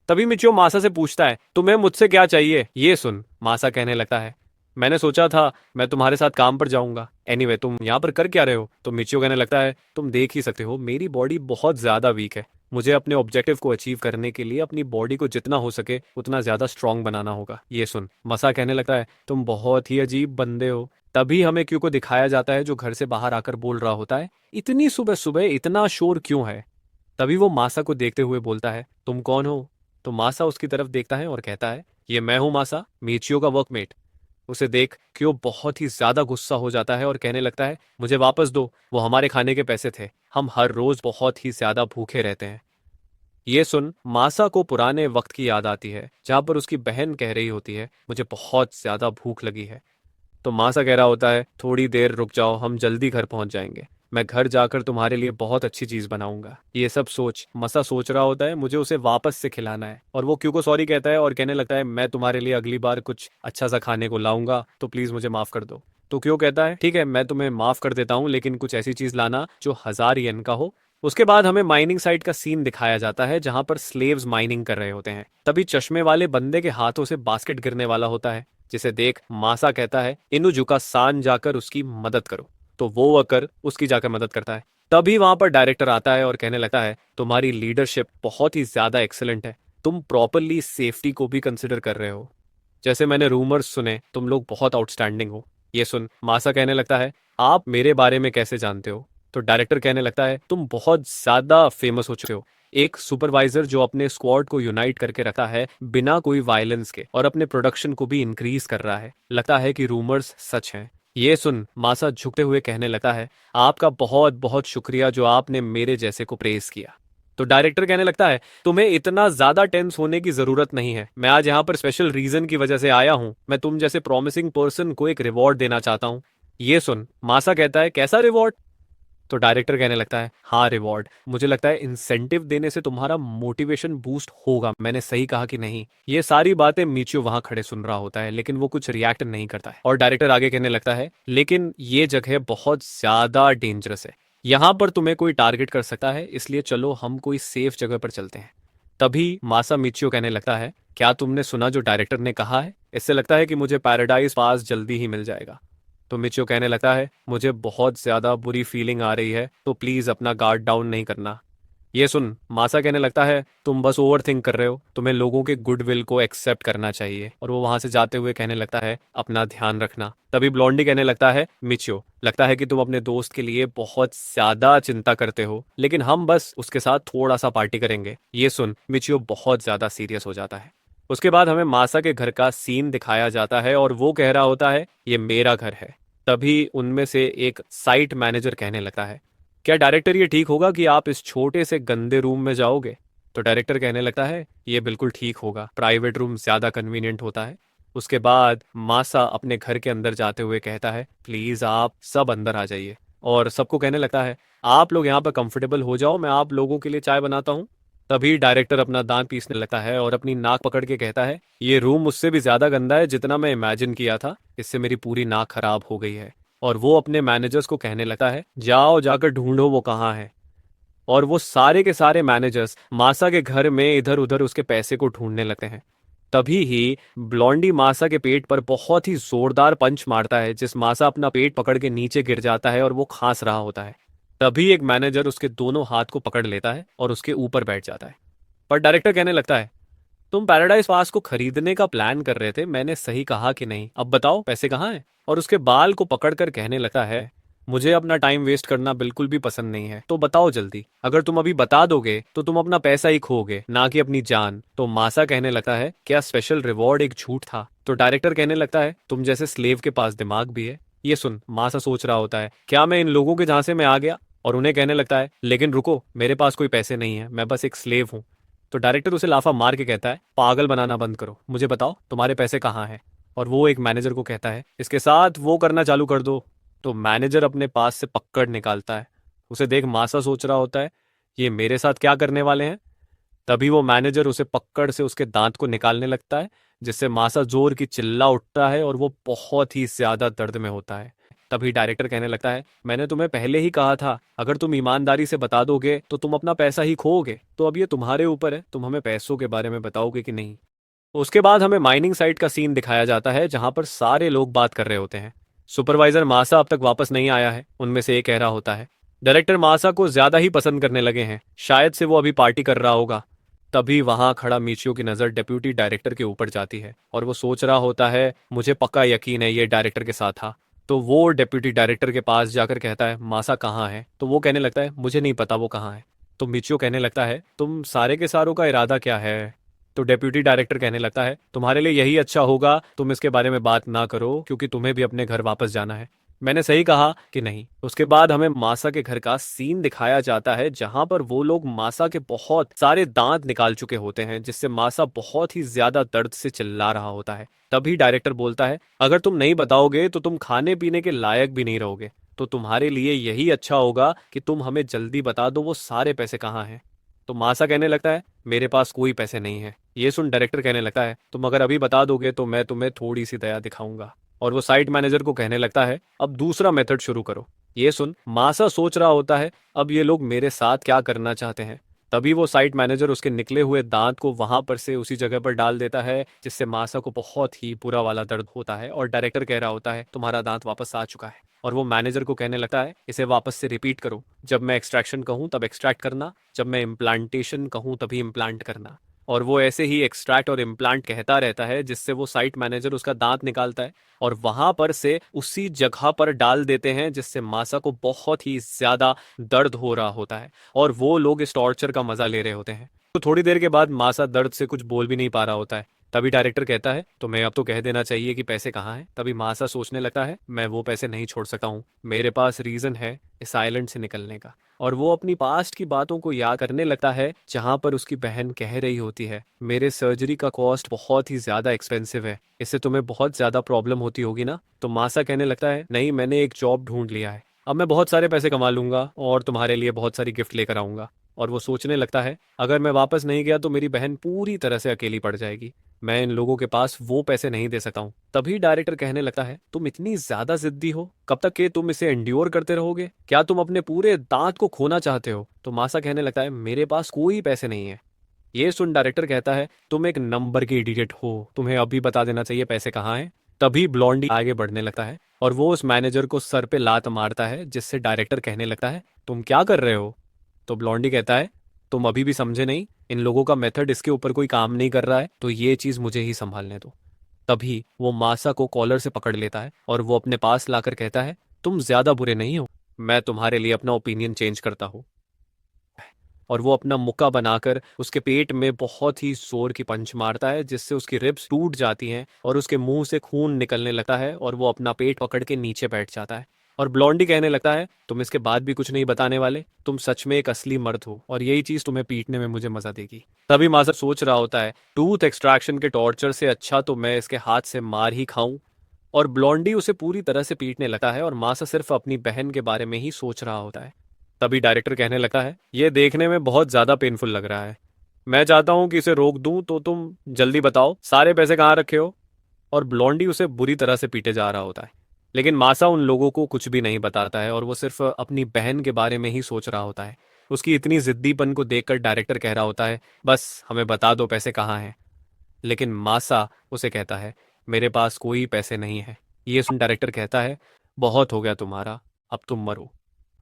तभी मिचियो मासा से पूछता है तुम्हें मुझसे क्या चाहिए। ये सुन मासा कहने लगता है मैंने सोचा था मैं तुम्हारे साथ काम पर जाऊंगा, एनीवे तुम यहाँ पर कर क्या रहे हो। तो मिचियो कहने लगता है तुम देख ही सकते हो मेरी बॉडी बहुत ज्यादा वीक है, मुझे अपने ऑब्जेक्टिव को अचीव करने के लिए अपनी बॉडी को जितना हो सके उतना ज्यादा स्ट्रांग बनाना होगा। ये सुन मासा कहने लगता है तुम बहुत ही अजीब बंदे हो। तभी हमें क्यों को दिखाया जाता है जो घर से बाहर आकर बोल रहा होता है इतनी सुबह सुबह इतना शोर क्यों है। तभी वो मासा को देखते हुए बोलता है तुम कौन हो। तो मासा उसकी तरफ देखता है और कहता है ये मैं हूं मासा, मिचियो का वर्कमेट। उसे देख क्यों बहुत ही ज्यादा गुस्सा हो जाता है और कहने लगता है मुझे वापस दो, वो हमारे खाने के पैसे थे, हम हर रोज बहुत ही ज्यादा भूखे रहते हैं। ये सुन मासा को पुराने वक्त की याद आती है जहां पर उसकी बहन कह रही होती है मुझे बहुत ज्यादा भूख लगी है। तो मासा कह रहा होता है थोड़ी देर रुक जाओ, हम जल्दी घर पहुंच जाएंगे, मैं घर जाकर तुम्हारे लिए बहुत अच्छी चीज बनाऊंगा। ये सब सोच मसा सोच रहा होता है मुझे उसे वापस से खिलाना है और वो क्यों को सॉरी कहता है और कहने लगता है मैं तुम्हारे लिए अगली बार कुछ अच्छा सा खाने को लाऊंगा, तो प्लीज मुझे माफ कर दो। तो क्यों कहता है ठीक है मैं तुम्हें माफ कर देता हूँ, लेकिन कुछ ऐसी चीज लाना जो 1000 येन का हो। उसके बाद हमें माइनिंग साइट का सीन दिखाया जाता है जहां पर स्लेव्स माइनिंग कर रहे होते हैं। तभी चश्मे वाले बंदे के हाथों से बास्केट गिरने वाला होता है, जिसे देख मासा कहता है इनुजुका सान जाकर उसकी मदद करो। तो वो वर्कर उसकी जाकर मदद करता है। तभी वहां पर डायरेक्टर आता है और कहने लगता है तुम्हारी लीडरशिप बहुत ही ज्यादा एक्सीलेंट है, तुम प्रॉपरली सेफ्टी को भी कंसिडर कर रहे हो। जैसे मैंने रूमर्स सुने तुम लोग बहुत आउटस्टैंडिंग हो। ये सुन मासा कहने लगता है, आप मेरे बारे में कैसे जानते हो? तो डायरेक्टर कहने लगता है, तुम बहुत ज्यादा फेमस हो चुके हो। एक सुपरवाइजर जो अपने स्क्वाड को यूनाइट करके रखा है बिना कोई वायलेंस के और अपने प्रोडक्शन को भी इंक्रीज कर रहा है। लगता है कि रूमर्स सच हैं। ये सुन मासा झुकते हुए कहने लगता है, आपका बहुत बहुत शुक्रिया जो आपने मेरे जैसे को प्रेज किया। तो डायरेक्टर कहने लगता है, तुम्हें इतना ज्यादा टेंस होने की जरूरत नहीं है। मैं आज यहाँ पर स्पेशल रीजन की वजह से आया हूँ। मैं तुम जैसे प्रॉमिसिंग पर्सन को एक रिवॉर्ड देना चाहता हूँ। ये सुन मासा कहता है, कैसा रिवॉर्ड? तो डायरेक्टर कहने लगता है, हाँ रिवॉर्ड। मुझे लगता है इंसेंटिव देने से तुम्हारा मोटिवेशन बूस्ट होगा। मैंने सही कहा कि नहीं? ये सारी बातें मीचियो वहां खड़े सुन रहा होता है, लेकिन वो कुछ रिएक्ट नहीं करता है। और डायरेक्टर आगे कहने लगता है, लेकिन ये जगह बहुत ज्यादा डेंजरस है। यहाँ पर तुम्हें कोई टारगेट कर सकता है, इसलिए चलो हम कोई सेफ जगह पर चलते हैं। तभी मासा मीचियो कहने लगता है, क्या तुमने सुना जो डायरेक्टर ने कहा है? इससे लगता है कि मुझे पैराडाइज पास जल्दी ही मिल जाएगा। तो मिचियो कहने लगता है, मुझे बहुत ज्यादा बुरी फीलिंग आ रही है, तो प्लीज अपना गार्ड डाउन नहीं करना। ये सुन मासा कहने लगता है, तुम बस ओवर थिंक कर रहे हो। तुम्हें लोगों के गुडविल को एक्सेप्ट करना चाहिए। और वो वहां से जाते हुए कहने लगता है, अपना ध्यान रखना। तभी ब्लॉन्डी कहने लगता है, मिचियो लगता है कि तुम अपने दोस्त के लिए बहुत ज्यादा चिंता करते हो, लेकिन हम बस उसके साथ थोड़ा सा पार्टी करेंगे। ये सुन मिचियो बहुत ज्यादा सीरियस हो जाता है। उसके बाद हमें मासा के घर का सीन दिखाया जाता है और वो कह रहा होता है, ये मेरा घर है। तभी उनमें से एक साइट मैनेजर कहने लगता है, क्या डायरेक्टर ये ठीक होगा कि आप इस छोटे से गंदे रूम में जाओगे? तो डायरेक्टर कहने लगता है, ये बिल्कुल ठीक होगा, प्राइवेट रूम ज्यादा कन्वीनियंट होता है। उसके बाद मासा अपने घर के अंदर जाते हुए कहता है, प्लीज आप सब अंदर आ जाइए। और सबको कहने लगता है, आप लोग यहाँ पर कंफर्टेबल हो जाओ, मैं आप लोगों के लिए चाय बनाता हूँ। तभी डायरेक्टर अपना दांत पीसने लगता है और अपनी नाक पकड़ के कहता है, ये रूम मुझसे भी ज्यादा गंदा है जितना मैं इमेजिन किया था। इससे मेरी पूरी नाक खराब हो गई है। और वो अपने मैनेजर्स को कहने लगता है, जाओ जाकर ढूंढो वो कहाँ है। और वो सारे के सारे मैनेजर्स मासा के घर में इधर उधर उसके पैसे को ढूंढने लगते हैं। तभी ही ब्लॉन्डी मासा के पेट पर बहुत ही जोरदार पंच मारता है, जिस मासा अपना पेट पकड़ के नीचे गिर जाता है और वो खांस रहा होता है। तभी एक मैनेजर उसके दोनों हाथ को पकड़ लेता है और उसके ऊपर बैठ जाता है। पर डायरेक्टर कहने लगता है, तुम पैराडाइज पास को खरीदने का प्लान कर रहे थे, मैंने सही कहा कि नहीं? अब बताओ पैसे कहाँ हैं? और उसके बाल को पकड़कर कहने लगता है, मुझे अपना टाइम वेस्ट करना बिल्कुल भी पसंद नहीं है, तो बताओ जल्दी। अगर तुम अभी बता दोगे तो तुम अपना पैसा ही खोगे, ना कि अपनी जान। तो मासा कहने लगता है, क्या स्पेशल रिवॉर्ड एक झूठ था? तो डायरेक्टर कहने लगता है, तुम जैसे स्लेव के पास दिमाग भी है। ये सुन मासा सोच रहा होता है, क्या मैं इन लोगों के झांसे में आ गया? और उन्हें कहने लगता है, लेकिन रुको, मेरे पास कोई पैसे नहीं है, मैं बस एक स्लेव हूँ। तो डायरेक्टर उसे लाफा मार के कहता है, पागल बनाना बंद करो, मुझे बताओ तुम्हारे पैसे कहाँ हैं? और वो एक मैनेजर को कहता है, इसके साथ वो करना चालू कर दो। तो मैनेजर अपने पास से पक्कड़ निकालता है। उसे देख मासा सोच रहा होता है, ये मेरे साथ क्या करने वाले हैं? तभी वो मैनेजर उसे पक्कड़ से उसके दांत को निकालने लगता है, जिससे मासा जोर की चिल्ला उठता है और वो बहुत ही ज्यादा दर्द में होता है। तभी डायरेक्टर कहने लगता है, मैंने तुम्हें पहले ही कहा था, अगर तुम ईमानदारी से बता दोगे तो तुम अपना पैसा ही खोओगे। तो अब ये तुम्हारे ऊपर है, तुम हमें पैसों के बारे में बताओगे कि नहीं। उसके बाद हमें माइनिंग साइट का सीन दिखाया जाता है, जहां पर सारे लोग बात कर रहे होते हैं। सुपरवाइजर मासा अब तक वापस नहीं आया है, उनमें से एक कह रहा होता है। डायरेक्टर मासा को ज्यादा ही पसंद करने लगे हैं, शायद से वो अभी पार्टी कर रहा होगा। तभी वहां खड़ा मीचियो की नजर डिप्यूटी डायरेक्टर के ऊपर जाती है और वो सोच रहा होता है, मुझे पक्का यकीन है ये डायरेक्टर के साथ था। तो वो डिप्यूटी डायरेक्टर के पास जाकर कहता है, मासा कहाँ है? तो वो कहने लगता है, मुझे नहीं पता वो कहाँ है। तो मिचियो कहने लगता है, तुम सारे के सारों का इरादा क्या है? तो डेप्यूटी डायरेक्टर कहने लगता है, तुम्हारे लिए यही अच्छा होगा तुम इसके बारे में बात ना करो, क्योंकि तुम्हें भी अपने घर वापस जाना है। मैंने सही कहा कि नहीं? उसके बाद हमें मासा के घर का सीन दिखाया जाता है, जहां पर वो लोग मासा के बहुत सारे दांत निकाल चुके होते हैं, जिससे मासा बहुत ही ज्यादा दर्द से चिल्ला रहा होता है। तभी डायरेक्टर बोलता है, अगर तुम नहीं बताओगे तो तुम खाने पीने के लायक भी नहीं रहोगे, तो तुम्हारे लिए यही अच्छा होगा कि तुम हमें जल्दी बता दो वो सारे पैसे कहाँ हैं। तो मासा कहने लगता है, मेरे पास कोई पैसे नहीं है। ये सुन डायरेक्टर कहने लगता है, तुम अगर अभी बता दोगे तो मैं तुम्हें थोड़ी सी दया दिखाऊंगा। और वो साइट मैनेजर को कहने लगता है, अब दूसरा मेथड शुरू करो। ये सुन मासा सोच रहा होता है, अब ये लोग मेरे साथ क्या करना चाहते हैं। तभी वो साइट मैनेजर उसके निकले हुए दांत को वहां पर से उसी जगह पर डाल देता है, जिससे मासा को बहुत ही बुरा वाला दर्द होता है। और डायरेक्टर कह रहा होता है, तुम्हारा दांत वापस आ चुका है। और वो मैनेजर को कहने लगता है, इसे वापस से रिपीट करो, जब मैं एक्सट्रैक्शन कहूँ तब एक्सट्रैक्ट करना, जब मैं इम्प्लांटेशन कहूँ तभी इम्प्लांट करना। और वो ऐसे ही एक्सट्रैक्ट और इम्प्लांट कहता रहता है, जिससे वो साइट मैनेजर उसका दांत निकालता है और वहां पर से उसी जगह पर डाल देते हैं, जिससे मासा को बहुत ही ज्यादा दर्द हो रहा होता है और वो लोग इस टॉर्चर का मजा ले रहे होते हैं। तो थोड़ी देर के बाद मासा दर्द से कुछ बोल भी नहीं पा रहा होता है। तभी डायरेक्टर कहता है तुम्हें अब तो कह देना चाहिए कि पैसे कहाँ हैं। तभी मासा सोचने लगता है मैं वो पैसे नहीं छोड़ सकता हूँ, मेरे पास रीजन है इस आइलैंड से निकलने का। और वो अपनी पास्ट की बातों को याद करने लगता है, जहां पर उसकी बहन कह रही होती है मेरे सर्जरी का कॉस्ट बहुत ही ज्यादा एक्सपेंसिव है, इससे तुम्हें बहुत ज्यादा प्रॉब्लम होती होगी ना। तो मासा कहने लगता है नहीं, मैंने एक जॉब ढूंढ लिया है, अब मैं बहुत सारे पैसे कमा लूंगा और तुम्हारे लिए बहुत सारी गिफ्ट लेकर आऊंगा। और वो सोचने लगता है अगर मैं वापस नहीं गया तो मेरी बहन पूरी तरह से अकेली पड़ जाएगी, मैं इन लोगों के पास वो पैसे नहीं दे सकता हूँ। तभी डायरेक्टर कहने लगता है तुम इतनी ज्यादा जिद्दी हो, कब तक के तुम इसे एंड्योर करते रहोगे, क्या तुम अपने पूरे दांत को खोना चाहते हो। तो मासा कहने लगता है मेरे पास कोई पैसे नहीं है। ये सुन डायरेक्टर कहता है तुम एक नंबर के इडियट हो, तुम्हें अभी बता देना चाहिए पैसे कहाँ हैं। तभी ब्लॉन्डी आगे बढ़ने लगता है और वो उस मैनेजर को सर पे लात मारता है, जिससे डायरेक्टर कहने लगता है तुम क्या कर रहे हो। तो ब्लॉन्डी कहता है तुम अभी भी समझे नहीं, इन लोगों का मेथड इसके ऊपर कोई काम नहीं कर रहा है, तो ये चीज मुझे ही संभालने दो। तभी वो मासा को कॉलर से पकड़ लेता है और वो अपने पास लाकर कहता है तुम ज्यादा बुरे नहीं हो, मैं तुम्हारे लिए अपना ओपिनियन चेंज करता हूँ। और वो अपना मुक्का बनाकर उसके पेट में बहुत ही जोर की पंच मारता है, जिससे उसकी रिब्स टूट जाती हैं और उसके मुंह से खून निकलने लगता है और वो अपना पेट पकड़ के नीचे बैठ जाता है। और ब्लॉन्डी कहने लगता है तुम इसके बाद भी कुछ नहीं बताने वाले, तुम सच में एक असली मर्द हो और यही चीज तुम्हें पीटने में मुझे मजा देगी। तभी मासा सोच रहा होता है टूथ एक्सट्रैक्शन के टॉर्चर से अच्छा तो मैं इसके हाथ से मार ही खाऊं। और ब्लॉन्डी उसे पूरी तरह से पीटने लगता है और मासा सिर्फ अपनी बहन के बारे में ही सोच रहा होता है। तभी डायरेक्टर कहने लगता है ये देखने में बहुत ज्यादा पेनफुल लग रहा है, मैं चाहता हूं कि इसे रोक दूं, तो तुम जल्दी बताओ सारे पैसे कहाँ रखे हो। और ब्लॉन्डी उसे बुरी तरह से पीटे जा रहा होता है, लेकिन मासा उन लोगों को कुछ भी नहीं बताता है और वो सिर्फ अपनी बहन के बारे में ही सोच रहा होता है। उसकी इतनी जिद्दीपन को देखकर डायरेक्टर कह रहा होता है बस हमें बता दो पैसे कहाँ हैं। लेकिन मासा उसे कहता है मेरे पास कोई पैसे नहीं है। ये सुन डायरेक्टर कहता है बहुत हो गया तुम्हारा, अब तुम मरो।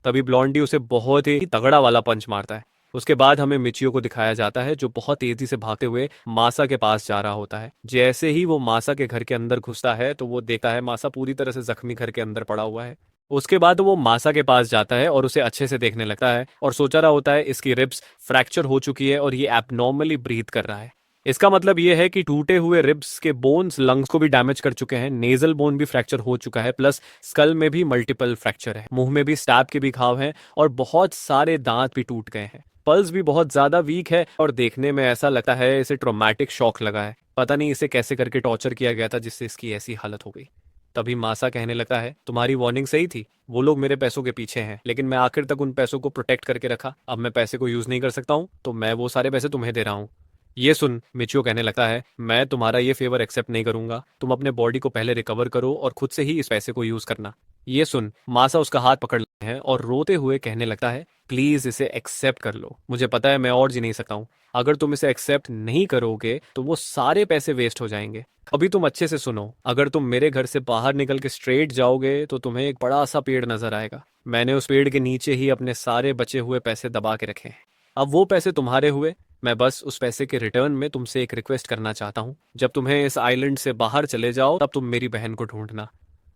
तभी ब्लॉन्डी उसे बहुत ही तगड़ा वाला पंच मारता है। उसके बाद हमें मिचियो को दिखाया जाता है जो बहुत तेजी से भागते हुए मासा के पास जा रहा होता है। जैसे ही वो मासा के घर के अंदर घुसता है तो वो देखता है मासा पूरी तरह से जख्मी घर के अंदर पड़ा हुआ है। उसके बाद वो मासा के पास जाता है और उसे अच्छे से देखने लगता है और सोच रहा होता है इसकी रिब्स फ्रैक्चर हो चुकी है और ये एबनॉर्मली ब्रीथ कर रहा है। इसका मतलब ये है कि टूटे हुए रिब्स के बोन्स लंग्स को भी डैमेज कर चुके हैं, नेजल बोन भी फ्रैक्चर हो चुका है, प्लस स्कल में भी मल्टीपल फ्रैक्चर है, मुंह में भी स्टैब के भी घाव हैं और बहुत सारे दांत भी टूट गए हैं। पल्स भी बहुत ज्यादा वीक है और देखने में ऐसा लगता है इसे ट्रॉमेटिक शॉक लगा है। पता नहीं इसे कैसे करके टॉर्चर किया गया था जिससे इसकी ऐसी हालत हो गई। तभी मासा कहने लगता है तुम्हारी वार्निंग सही थी, वो लोग मेरे पैसों के पीछे हैं, लेकिन मैं आखिर तक उन पैसों को प्रोटेक्ट करके रखा, अब मैं पैसे को यूज नहीं कर सकता हूँ तो मैं वो सारे पैसे तुम्हें दे रहा हूँ। ये सुन मिचियो कहने लगता है मैं तुम्हारा ये फेवर एक्सेप्ट नहीं करूंगा, तुम अपने बॉडी को पहले रिकवर करो और खुद से ही इस पैसे को यूज करना। ये सुन मासा उसका हाथ पकड़ लेते हैं और रोते हुए कहने लगता है प्लीज इसे एक्सेप्ट कर लो, मुझे पता है मैं और जी नहीं सकता हूँ, अगर तुम इसे एक्सेप्ट नहीं करोगे तो वो सारे पैसे वेस्ट हो जाएंगे। अभी तुम अच्छे से सुनो, अगर तुम मेरे घर से बाहर निकल के स्ट्रेट जाओगे तो तुम्हें एक बड़ा सा पेड़ नजर आएगा, मैंने उस पेड़ के नीचे ही अपने सारे बचे हुए पैसे दबा के रखे हैं, अब वो पैसे तुम्हारे हुए, मैं बस उस पैसे के रिटर्न में तुमसे एक रिक्वेस्ट करना चाहता हूँ, जब तुम्हें इस आइलैंड से बाहर चले जाओ तब तुम मेरी बहन को ढूंढना।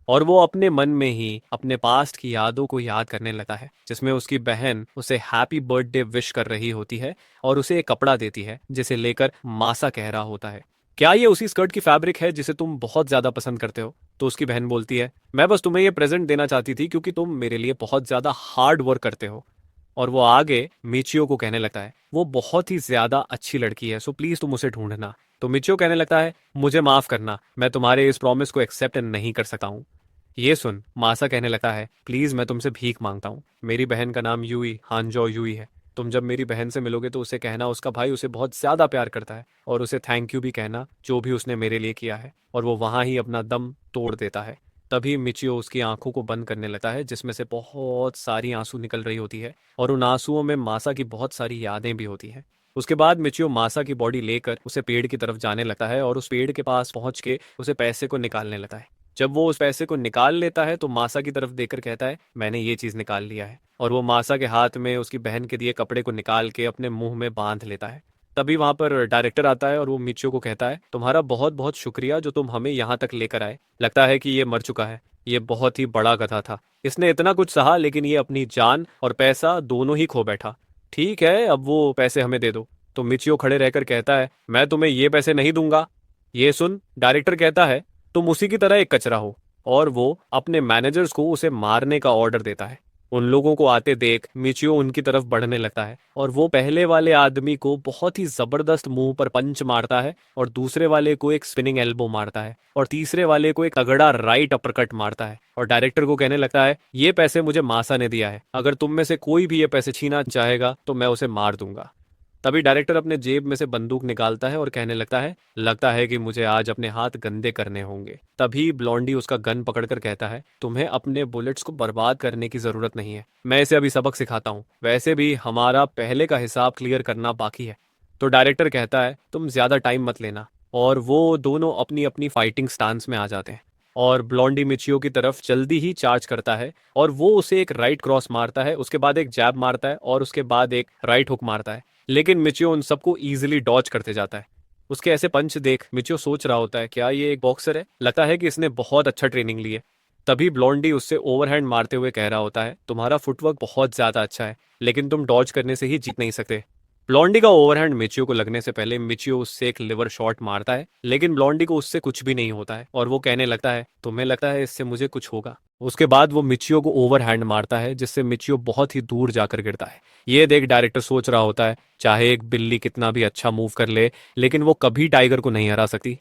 और वो अपने मन में ही अपने पास्ट की यादों को याद करने लगा है, जिसमें उसकी बहन उसे हैप्पी बर्थडे विश कर रही होती है और उसे एक कपड़ा देती है जिसे लेकर मासा कह रहा होता है क्या ये उसी स्कर्ट की फैब्रिक है जिसे तुम बहुत ज्यादा पसंद करते हो। तो उसकी बहन बोलती है मैं बस तुम्हें ये प्रेजेंट देना चाहती थी क्योंकि तुम मेरे लिए बहुत ज्यादा हार्ड वर्क करते हो। और वो आगे मिचियो को कहने लगता है वो बहुत ही ज्यादा अच्छी लड़की है, सो प्लीज तुम उसे ढूंढना। तो मिचियो कहने लगता है मुझे माफ करना, मैं तुम्हारे इस प्रॉमिस को एक्सेप्ट नहीं कर सकता हूँ। ये सुन मासा कहने लगता है प्लीज मैं तुमसे भीख मांगता हूँ, मेरी बहन का नाम यूई हानजो यूई है, तुम जब मेरी बहन से मिलोगे तो उसे कहना उसका भाई उसे बहुत ज्यादा प्यार करता है और उसे थैंक यू भी कहना जो भी उसने मेरे लिए किया है। और वो वहां ही अपना दम तोड़ देता है। तभी मिचियो उसकी आंखों को बंद करने लगता है जिसमें से बहुत सारी आंसू निकल रही होती है और उन आंसुओं में मासा की बहुत सारी यादें भी होती हैं। उसके बाद मिचियो मासा की बॉडी लेकर उसे पेड़ की तरफ जाने लगता है और उस पेड़ के पास पहुंच के उसे पैसे को निकालने लगता है। जब वो उस पैसे को निकाल लेता है तो मासा की तरफ देखकर कहता है मैंने ये चीज निकाल लिया है। और वो मासा के हाथ में उसकी बहन के दिए कपड़े को निकाल के अपने मुंह में बांध लेता है। तभी वहां पर डायरेक्टर आता है और वो मिचियो को कहता है, तुम्हारा बहुत बहुत शुक्रिया जो तुम हमें यहाँ तक लेकर आए। लगता है कि ये मर चुका है। ये बहुत ही बड़ा गधा था। इसने इतना कुछ सहा, लेकिन ये अपनी जान और पैसा दोनों ही खो बैठा। ठीक है, अब वो पैसे हमें दे दो। तो मिचियो खड़े रहकर कहता है, मैं तुम्हें ये पैसे नहीं दूंगा। ये सुन, डायरेक्टर कहता है, तुम उसी की तरह एक कचरा हो। और वो अपने मैनेजर्स को उसे मारने का ऑर्डर देता है। उन लोगों को आते देख मिचियो उनकी तरफ बढ़ने लगता है और वो पहले वाले आदमी को बहुत ही जबरदस्त मुंह पर पंच मारता है और दूसरे वाले को एक स्पिनिंग एल्बो मारता है और तीसरे वाले को एक तगड़ा राइट अपरकट मारता है और डायरेक्टर को कहने लगता है, ये पैसे मुझे मासा ने दिया है। अगर तुम में से कोई भी ये पैसे छीना चाहेगा तो मैं उसे मार दूंगा। तभी डायरेक्टर अपने जेब में से बंदूक निकालता है और कहने लगता है कि मुझे आज अपने हाथ गंदे करने होंगे। तभी ब्लॉन्डी उसका गन पकड़कर कहता है, तुम्हें अपने बुलेट्स को बर्बाद करने की जरूरत नहीं है, मैं इसे अभी सबक सिखाता हूँ। वैसे भी हमारा पहले का हिसाब क्लियर करना बाकी है। तो डायरेक्टर कहता है, तुम ज्यादा टाइम मत लेना। और वो दोनों अपनी अपनी फाइटिंग स्टांस में आ जाते हैं और ब्लॉन्डी मिचियो की तरफ जल्दी ही चार्ज करता है और वो उसे एक राइट क्रॉस मारता है, उसके बाद एक जैब मारता है और उसके बाद एक राइट हुक मारता है। लेकिन मिचियो उन सबको इजीली डॉज करते जाता है। उसके ऐसे पंच देख मिचियो सोच रहा होता है, क्या ये एक बॉक्सर है? लगता है कि इसने बहुत अच्छा ट्रेनिंग ली है। तभी ब्लॉन्डी उससे ओवरहैंड मारते हुए कह रहा होता है, तुम्हारा फुटवर्क बहुत ज्यादा अच्छा है, लेकिन तुम डॉज करने से ही जीत नहीं सकते। ब्लॉन्डी का ओवरहैंड मिचियो को लगने से पहले मिचियो उससे एक लिवर शॉट मारता है, लेकिन ब्लॉन्डी को उससे कुछ भी नहीं होता है और वो कहने लगता है, तुम्हें लगता है इससे मुझे कुछ होगा? उसके बाद वो मिचियो को ओवरहैंड मारता है, जिससे मिचियो बहुत ही दूर जाकर गिरता है। ये देख डायरेक्टर सोच रहा होता है, चाहे एक बिल्ली कितना भी अच्छा मूव कर ले, लेकिन वो कभी टाइगर को नहीं हरा सकती।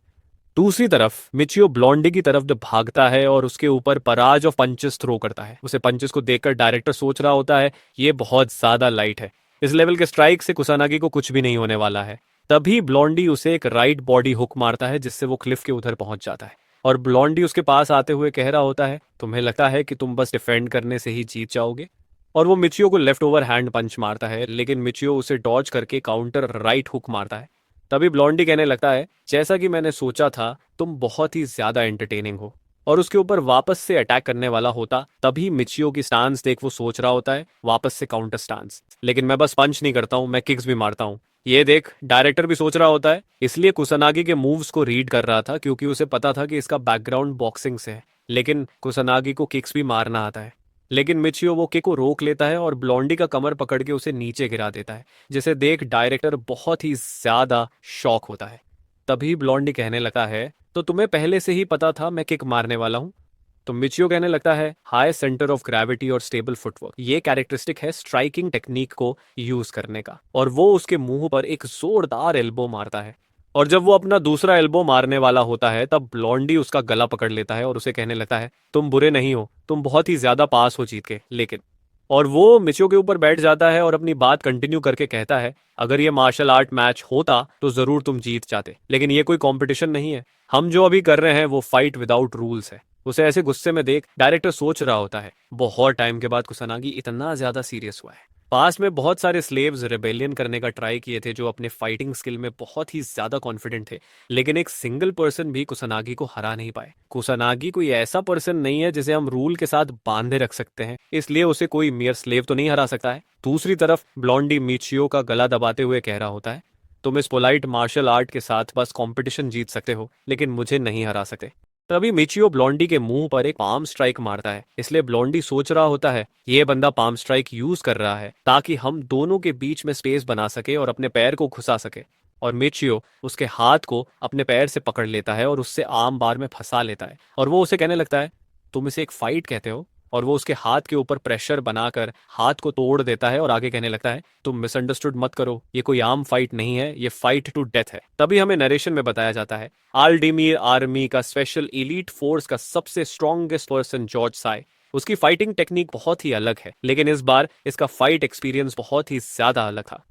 दूसरी तरफ मिचियो ब्लॉन्डी की तरफ भागता है और उसके ऊपर पराज ऑफ पंचेस थ्रो करता है। उसे पंचेस को देखकर डायरेक्टर सोच रहा होता है, ये बहुत ज्यादा लाइट है, इस लेवल के स्ट्राइक से कुसानागी को कुछ भी नहीं होने वाला है। तभी ब्लॉन्डी उसे एक राइट बॉडी हुक मारता है, जिससे वो क्लिफ के उधर पहुंच जाता है और ब्लॉन्डी उसके पास आते हुए कह रहा होता है, तुम्हें लगता है कि तुम बस डिफेंड करने से ही जीत जाओगे? और वो मिचियो को लेफ्ट ओवर हैंड पंच मारता है, लेकिन मिचियो उसे डॉज करके काउंटर राइट हुक मारता है। तभी ब्लॉन्डी कहने लगता है, जैसा कि मैंने सोचा था, तुम बहुत ही ज्यादा एंटरटेनिंग हो। और उसके ऊपर वापस से अटैक करने वाला होता, तभी मिचियो की स्टांस देख वो सोच रहा होता है, वापस से काउंटर स्टांस, लेकिन मैं बस पंच नहीं करता हूँ, मैं किक्स भी मारता हूँ। ये देख डायरेक्टर भी सोच रहा होता है, इसलिए कुसानागी के मूव्स को रीड कर रहा था, क्योंकि उसे पता था कि इसका बैकग्राउंड बॉक्सिंग से है, लेकिन कुसानागी को किक्स भी मारना आता है। लेकिन मिचियो वो किक को रोक लेता है और ब्लॉन्डी का कमर पकड़ के उसे नीचे गिरा देता है, जिसे देख डायरेक्टर बहुत ही ज्यादा शॉक होता है। तभी ब्लॉन्डी कहने लगा है, तो तुम्हें पहले से ही पता था मैं किक मारने वाला हूं? तो मिचियो कहने लगता है, हाई सेंटर ऑफ ग्रेविटी और स्टेबल फुटवर्क, ये कैरेक्टरिस्टिक है स्ट्राइकिंग टेक्निक को यूज करने का। और वो उसके मुंह पर एक जोरदार एल्बो मारता है और जब वो अपना दूसरा एल्बो मारने वाला होता है, तब ब्लॉन्डी उसका गला पकड़ लेता है और उसे कहने लगता है, तुम बुरे नहीं हो, तुम बहुत ही ज्यादा पास हो जीत के, लेकिन। और वो मिचियो के ऊपर बैठ जाता है और अपनी बात कंटिन्यू करके कहता है, अगर ये मार्शल आर्ट मैच होता तो जरूर तुम जीत जाते, लेकिन ये कोई कंपटीशन नहीं है। हम जो अभी कर रहे हैं वो फाइट विदाउट रूल्स है। उसे ऐसे गुस्से में देख डायरेक्टर सोच रहा होता है, बहुत टाइम के बाद कुसानागी इतना ज्यादा सीरियस हुआ है। पास में बहुत सारे स्लेव्स रिबेलियन करने का ट्राई किए थे, जो अपने फाइटिंग स्किल में बहुत ही ज्यादा कॉन्फिडेंट थे, लेकिन एक सिंगल पर्सन भी कुसानागी को हरा नहीं पाए। कुसानागी कोई ऐसा पर्सन नहीं है जिसे हम रूल के साथ बांधे रख सकते हैं, इसलिए उसे कोई मियर स्लेव तो नहीं हरा सकता है। दूसरी तरफ ब्लॉन्डी मिचियो का गला दबाते हुए कह रहा होता है, तुम इस पोलाइट मार्शल आर्ट के साथ बस कंपटीशन जीत सकते हो, लेकिन मुझे नहीं हरा सकते। तभी मिचियो ब्लॉन्डी के मुंह पर एक पाम स्ट्राइक मारता है, इसलिए ब्लॉन्डी सोच रहा होता है, ये बंदा पाम स्ट्राइक यूज कर रहा है ताकि हम दोनों के बीच में स्पेस बना सके और अपने पैर को घुसा सके। और मिचियो उसके हाथ को अपने पैर से पकड़ लेता है और उससे आर्म बार में फंसा लेता है और वो उसे कहने लगता है, तुम इसे एक फाइट कहते हो? और वो उसके हाथ के ऊपर प्रेशर बनाकर हाथ को तोड़ देता है और आगे कहने लगता है, तुम मिसअंडरस्टूड मत करो, ये कोई आम फाइट नहीं है, ये फाइट टू डेथ है। तभी हमें नरेशन में बताया जाता है, आल्डिमीर आर्मी का स्पेशल एलीट फोर्स का सबसे स्ट्रॉन्गेस्ट पर्सन जॉर्ज साई। उसकी फाइटिंग टेक्निक बहुत ही अलग है, लेकिन इस बार इसका फाइट एक्सपीरियंस बहुत ही ज्यादा अलग था।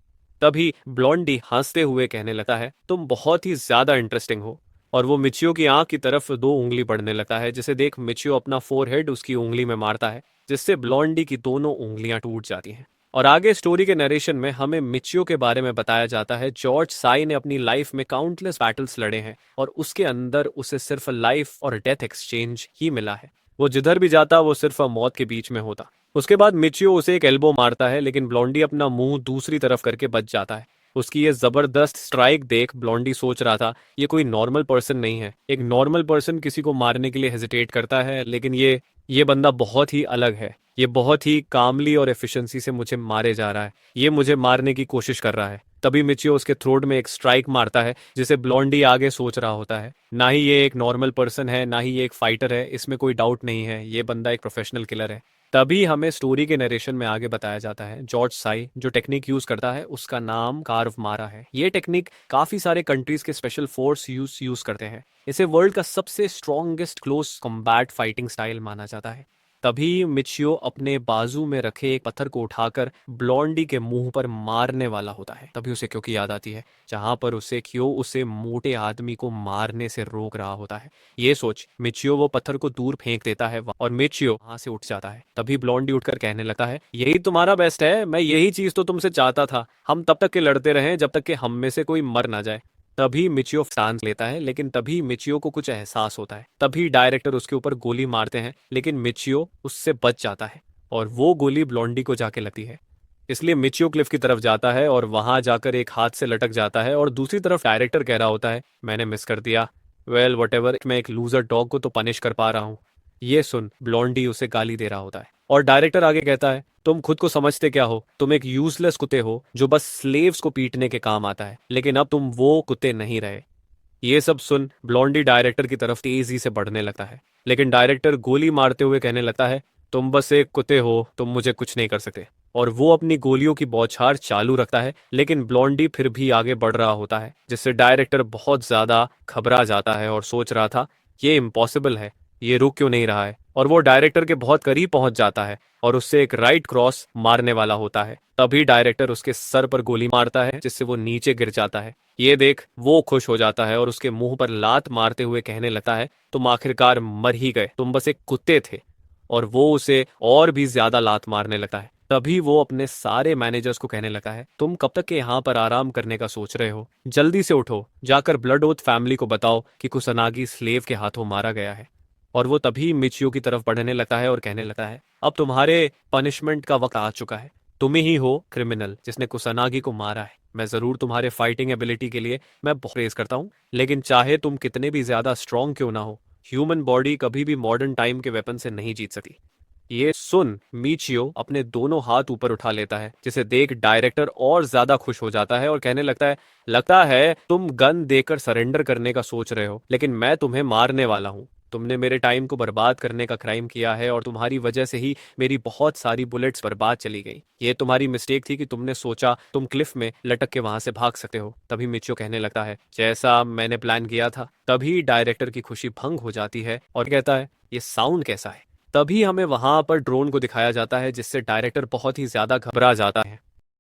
तभी ब्लॉन्डी हंसते हुए कहने लगता है, तुम बहुत ही ज्यादा इंटरेस्टिंग हो। और वो मिचियो की आंख की तरफ 2 उंगली बढ़ने लगता है, जिसे देख मिचियो अपना फोरहेड उसकी उंगली में मारता है, जिससे ब्लॉन्डी की दोनों उंगलियां टूट जाती हैं। और आगे स्टोरी के नरेशन में हमें मिचियो के बारे में बताया जाता है, जॉर्ज साई ने अपनी लाइफ में काउंटलेस बैटल्स लड़े हैं और उसके अंदर उसे सिर्फ लाइफ और डेथ एक्सचेंज ही मिला है। वो जिधर भी जाता वो सिर्फ मौत के बीच में होता। उसके बाद मिचियो उसे एक एल्बो मारता है, लेकिन ब्लॉन्डी अपना मुंह दूसरी तरफ करके बच जाता है। उसकी ये जबरदस्त स्ट्राइक देख ब्लॉन्डी सोच रहा था ये कोई नॉर्मल पर्सन नहीं है। एक नॉर्मल पर्सन किसी को मारने के लिए हेजिटेट करता है, लेकिन ये बंदा बहुत ही अलग है। ये बहुत ही कामली और एफिशिएंसी से मुझे मारे जा रहा है, ये मुझे मारने की कोशिश कर रहा है। तभी मिचियो उसके थ्रोट में एक स्ट्राइक मारता है जिसे ब्लॉन्डी आगे सोच रहा होता है। ना ही ये एक नॉर्मल पर्सन है, ना ही ये एक फाइटर है, इसमें कोई डाउट नहीं है, ये बंदा एक प्रोफेशनल किलर है। तभी हमें स्टोरी के नरेशन में आगे बताया जाता है जॉर्ज साई जो टेक्निक यूज करता है उसका नाम कार्व मारा है। ये टेक्निक काफी सारे कंट्रीज के स्पेशल फोर्स यूज करते हैं। इसे वर्ल्ड का सबसे strongest close combat fighting style माना जाता है। तभी मिचियो अपने बाजू में रखे एक पत्थर को उठाकर ब्लॉन्डी के मुंह पर मारने वाला होता है। तभी उसे क्यो की याद आती है जहां पर उसे क्यो उसे मोटे आदमी को मारने से रोक रहा होता है। ये सोच मिचियो वो पत्थर को दूर फेंक देता है और मिचियो वहां से उठ जाता है। तभी ब्लॉन्डी उठकर कहने लगता है यही तुम्हारा बेस्ट है, मैं यही चीज तो तुमसे चाहता था, हम तब तक के लड़ते रहें जब तक कि हम में से कोई मर ना जाए। तभी मिचियो स्टांस लेता है, लेकिन तभी मिचियो को कुछ एहसास होता है। तभी डायरेक्टर उसके ऊपर गोली मारते हैं, लेकिन मिचियो उससे बच जाता है और वो गोली ब्लॉन्डी को जाके लगती है। इसलिए मिचियो क्लिफ की तरफ जाता है और वहां जाकर एक हाथ से लटक जाता है और दूसरी तरफ डायरेक्टर कह रहा होता है मैंने मिस कर दिया, वेल व्हाटएवर, मैं एक लूजर डॉग को तो पनिश कर पा रहा हूँ। ये सुन ब्लॉन्डी उसे गाली दे रहा होता है और डायरेक्टर आगे कहता है तुम खुद को समझते क्या हो, तुम एक यूजलेस कुत्ते हो जो बस स्लेव्स को पीटने के काम आता है, लेकिन अब तुम वो कुत्ते नहीं रहे। ये सब सुन ब्लॉन्डी डायरेक्टर की तरफ तेजी से बढ़ने लगता है, लेकिन डायरेक्टर गोली मारते हुए कहने लगता है तुम बस एक कुत्ते हो, तुम मुझे कुछ नहीं कर सकते। और वो अपनी गोलियों की बौछार चालू रखता है, लेकिन ब्लॉन्डी फिर भी आगे बढ़ रहा होता है, जिससे डायरेक्टर बहुत ज्यादा घबरा जाता है और सोच रहा था ये इम्पॉसिबल है, ये रुक क्यों नहीं रहा है। और वो डायरेक्टर के बहुत करीब पहुंच जाता है और उससे एक राइट क्रॉस मारने वाला होता है। तभी डायरेक्टर उसके सर पर गोली मारता है जिससे वो नीचे गिर जाता है। ये देख वो खुश हो जाता है और उसके मुंह पर लात मारते हुए कहने लगता है तुम आखिरकार मर ही गए, तुम बस एक कुत्ते थे। और वो उसे और भी ज्यादा लात मारने लगता है। तभी वो अपने सारे मैनेजर्स को कहने लगा है तुम कब तक के यहाँ पर आराम करने का सोच रहे हो, जल्दी से उठो, जाकर ब्लड ओथ फैमिली को बताओ कि कुसानागी स्लेव के हाथों मारा गया है। और वो तभी मिचियो की तरफ बढ़ने लगता है और कहने लगता है अब तुम्हारे पनिशमेंट का वक्त आ चुका है, तुम ही हो क्रिमिनल जिसने कुसानागी को मारा है। मैं जरूर तुम्हारे फाइटिंग एबिलिटी के लिए मैं बहुत प्रेज करता हूँ, लेकिन चाहे तुम कितने भी ज्यादा स्ट्रांग क्यों ना हो, ह्यूमन बॉडी कभी भी मॉडर्न टाइम के वेपन से नहीं जीत सकती। ये सुन मिचियो अपने दोनों हाथ ऊपर उठा लेता है, जिसे देख डायरेक्टर और ज्यादा खुश हो जाता है और कहने लगता है तुम गन देकर सरेंडर करने का सोच रहे हो, लेकिन मैं तुम्हें मारने वाला हूँ। तुमने मेरे टाइम को बर्बाद करने का क्राइम किया है और तुम्हारी वजह से ही मेरी बहुत सारी बुलेट्स बर्बाद चली गई। ये तुम्हारी मिस्टेक थी कि तुमने सोचा तुम क्लिफ में लटक के वहां से भाग सकते हो। तभी मिचियो कहने लगता है जैसा मैंने प्लान किया था। तभी डायरेक्टर की खुशी भंग हो जाती है और कहता है ये साउंड कैसा है। तभी हमें वहां पर ड्रोन को दिखाया जाता है जिससे डायरेक्टर बहुत ही ज्यादा घबरा जाता है